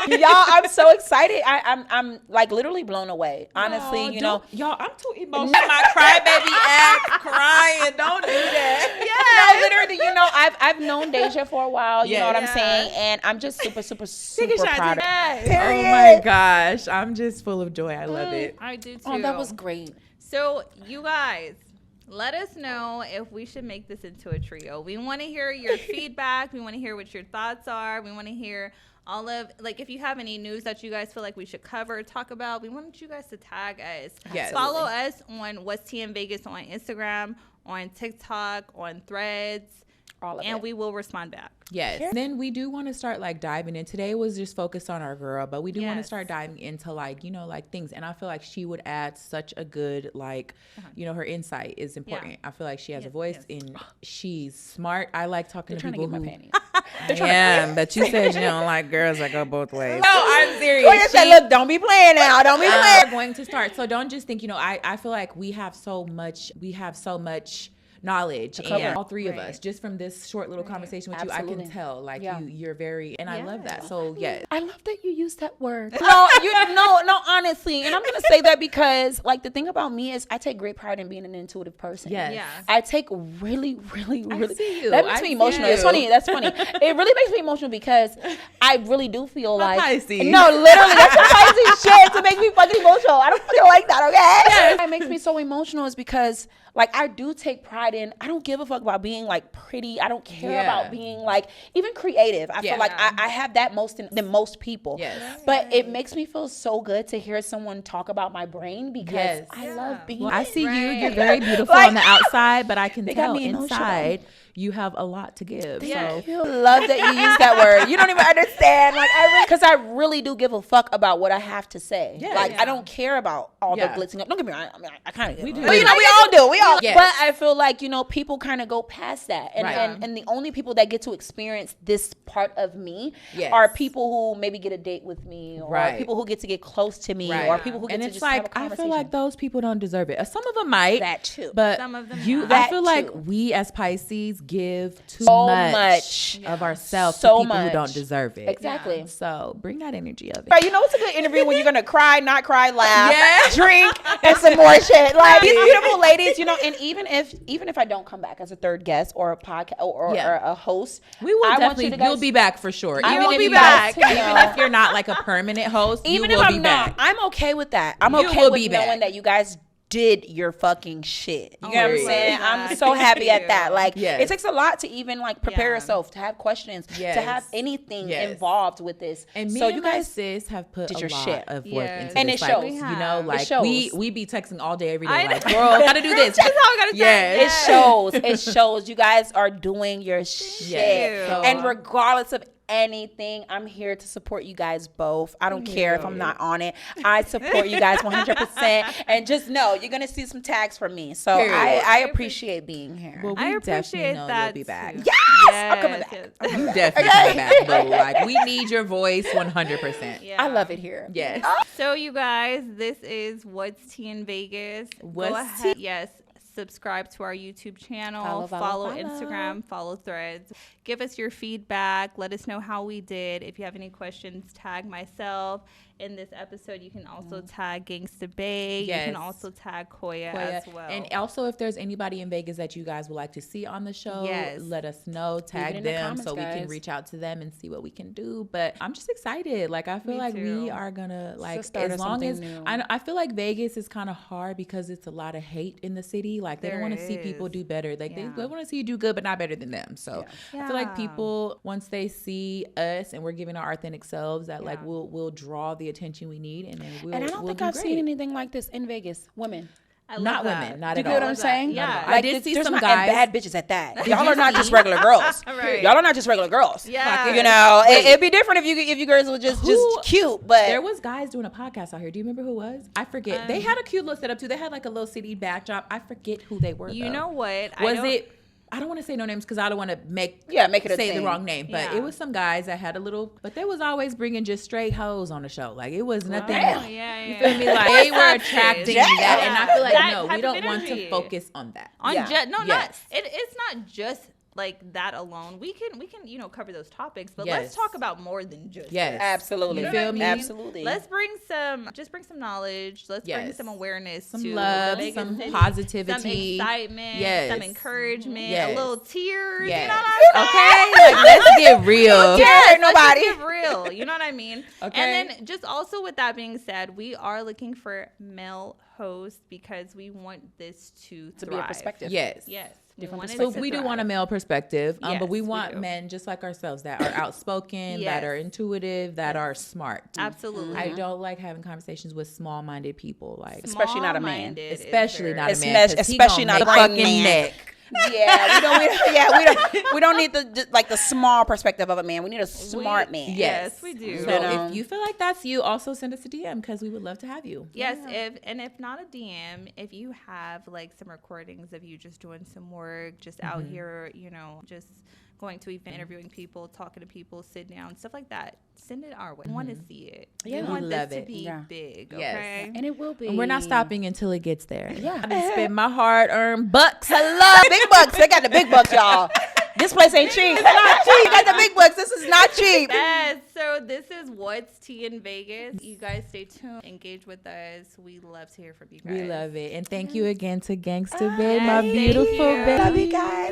S4: Y'all, I'm so excited. I'm like literally blown away. Honestly,
S3: Aw,
S4: you know.
S3: y'all, I'm too emotional. My crybaby ass crying. Don't do that.
S4: No, literally, I've known Deja for a while. You know what I'm
S2: Yes.
S4: saying? And I'm just super, super,
S3: Take a
S4: super
S3: shot,
S4: proud of
S2: Yes.
S3: Oh
S4: Period.
S3: my gosh, I'm just full of joy. I love it.
S2: I do too.
S4: Oh, that was great.
S2: So, you guys, let us know if we should make this into a trio. We want to hear your feedback. We want to hear what your thoughts are. We want to hear all of, like, if you have any news that you guys feel like we should cover, talk about, we want you guys to tag us.
S3: Yes.
S2: Follow us on What's Tea in Vegas on Instagram, on TikTok, on Threads,
S4: All of
S2: and
S4: it.
S2: we will respond back.
S3: Yes. Then we do want to start like diving in. Today was just focused on our girl, but we do want to
S2: Yes.
S3: start diving into like, like things. And I feel like she would add such a good, like, her insight is important. I feel like she has a voice
S2: yes.
S3: and she's smart. I like talking
S4: They're
S3: to
S4: trying to
S3: people
S4: get my
S3: who
S4: panties.
S3: Yeah, but you said you don't like girls that go both ways. No, I'm serious.
S4: Koya said, look, don't be playing now. Don't be playing.
S3: We're going to start. So don't just think, I feel like we have so much knowledge, and all three of us, just from this short little conversation with you, I can tell like you're very, and I love that. So yes,
S4: I love that you use that word. No, honestly, and I'm gonna say that because like the thing about me is I take great pride in being an intuitive person.
S3: Yes.
S4: I take really.
S3: I see you.
S4: That makes me emotional. It's funny. That's funny. It really makes me emotional because I really do feel like
S3: Pisces.
S4: No, literally, that's some Pisces shit to make me fucking emotional. I don't feel like that. Okay. What makes me so emotional is because like I do take pride in. I don't give a fuck about being like pretty. I don't care about being like even creative. I feel like I have that than most people.
S3: Yes.
S4: But it makes me feel so good to hear someone talk about my brain because I love being.
S3: I see you. You're very beautiful on the outside, but I can tell inside you have a lot to give.
S2: Yeah.
S3: So
S4: Love that you use that word. You don't even understand. Like because I really do give a fuck about what I have to say. Like I don't care about all the glitz. Don't get me wrong. I mean, I kind of do. But we all do. We all.
S3: Yes.
S4: But I feel like people kind of go past that, and the only people that get to experience this part of me are people who maybe get a date with me, or people who get to get close to me, or people who get to just have a conversation.
S3: I feel like those people don't deserve it. Some of them might.
S4: That too.
S3: But
S2: some of them
S3: I feel like we as Pisces give too much of ourselves to people who don't deserve it.
S4: Exactly.
S3: So bring that energy of it.
S4: Right, what's a good interview when you're gonna cry, not cry, laugh, drink, and some more shit. Like these beautiful ladies, and even if I don't come back as a third guest or a podcast or a host,
S3: we will definitely. You'll be back for sure.
S4: I
S3: even
S4: will
S3: if
S4: be
S3: you
S4: back.
S3: Even if you're not like a permanent host,
S4: even
S3: you
S4: if
S3: will be
S4: I'm
S3: back.
S4: not, I'm okay with that. I'm okay with knowing that you guys did your fucking shit. You know what I'm saying? I'm so happy at that. Like it takes a lot to even like prepare yourself, to have questions, to have anything involved with this.
S3: And me
S4: so
S3: and
S4: you guys
S3: sis have put
S4: did
S3: a
S4: your
S3: lot
S4: shit.
S3: of work into
S4: and
S3: this.
S4: it shows.
S3: Like
S4: it shows.
S3: we be texting all day every day. Like, girl, gotta do this.
S2: That's how I gotta say.
S4: It shows. It shows. You guys are doing your shit. And regardless of anything, I'm here to support you guys both. I don't care if I'm not on it. I support you guys 100%. And just know you're gonna see some tags from me. So I appreciate being here.
S3: Well,
S2: I appreciate that
S3: you'll be back.
S2: too.
S4: Yes, I'm coming back.
S3: You definitely come back, boo. Like we need your voice 100%.
S4: I love it here.
S3: Yes.
S2: So you guys, this is What's Tea in Vegas. Go ahead. Yes. Subscribe to our YouTube channel, follow Instagram, follow Threads. Give us your feedback. Let us know how we did. If you have any questions, tag myself. In this episode, you can also tag Gangsta Bae. You can also tag Koya as well.
S3: And also, if there's anybody in Vegas that you guys would like to see on the show, let us know. Tag them so we can reach out to them and see what we can do. But I'm just excited. Like I feel like we are gonna as long as I feel like Vegas is kind of hard because it's a lot of hate in the city. Like they don't want to see people do better. Like they want to see you do good, but not better than them. So I feel like people, once they see us and we're giving our authentic selves, that like we'll draw the attention we need, and then we'll.
S4: And I don't think I've seen anything like this in Vegas. Women.
S3: Not women, not at all.
S4: You get what I'm saying?
S2: Yeah.
S3: I did see some guys.
S4: And bad bitches at that. Y'all are not just regular girls. Y'all are not just regular girls.
S2: Yeah.
S4: You know, it'd be different if you girls were just cute. But
S3: there was guys doing a podcast out here. Do you remember who it was? I forget. They had a cute little setup too. They had like a little city backdrop. I forget who they were.
S2: You know what?
S3: I don't want to say no names because I don't want to make
S4: it
S3: say the wrong name, but it was some guys that had a little, but they was always bringing just straight hoes on the show. Like it was nothing. You feel me? Like they were attracting that, and I feel like no, we don't want to focus on that.
S2: It's not just like that alone. We can cover those topics, but let's talk about more than just that.
S4: Absolutely.
S2: You feel me?
S4: Absolutely.
S2: Let's bring some knowledge. Let's bring some awareness,
S3: some
S2: to
S3: love, some positivity,
S2: some excitement, some encouragement, a little tears.
S3: Yes.
S2: You know what I'm saying?
S3: Okay, like let's get real.
S2: Let's get real. You know what I mean?
S3: Okay.
S2: And then just also with that being said, we are looking for male hosts because we want this to thrive.
S4: Be a perspective.
S2: Yes.
S3: So we do want a male perspective, but we want men just like ourselves that are outspoken, that are intuitive, that are smart.
S2: Absolutely.
S3: I don't like having conversations with small-minded people, like
S4: especially not a man,
S3: especially not a man,
S4: especially not a fucking neck. We don't need the small perspective of a man. We need a smart man.
S2: Yes, we do.
S3: So if you feel like that's you, also send us a DM because we would love to have you.
S2: Yes, if not a DM, if you have like some recordings of you just doing some work, just out here, just going to event, interviewing people, talking to people, sit down, stuff like that. Send it our way. We want to see it.
S4: Yeah.
S2: We want
S3: Love
S2: this
S3: it.
S2: to be
S4: Yeah.
S2: big,
S3: Yes.
S2: okay?
S4: And it will be.
S3: And we're not stopping until it gets there.
S4: Yeah.
S3: I'm gonna spend my hard-earned bucks.
S4: Big bucks. They got the big bucks, y'all. This place ain't cheap. It's not cheap. You got the big bucks. This is not cheap.
S2: Yes, so this is What's Tea in Vegas. You guys stay tuned, engage with us. We love to hear from you guys.
S3: We love it. And thank you again to Gangsta Bae,
S2: Yes,
S3: my
S2: thank
S3: beautiful
S2: you.
S3: baby.
S4: Love you guys.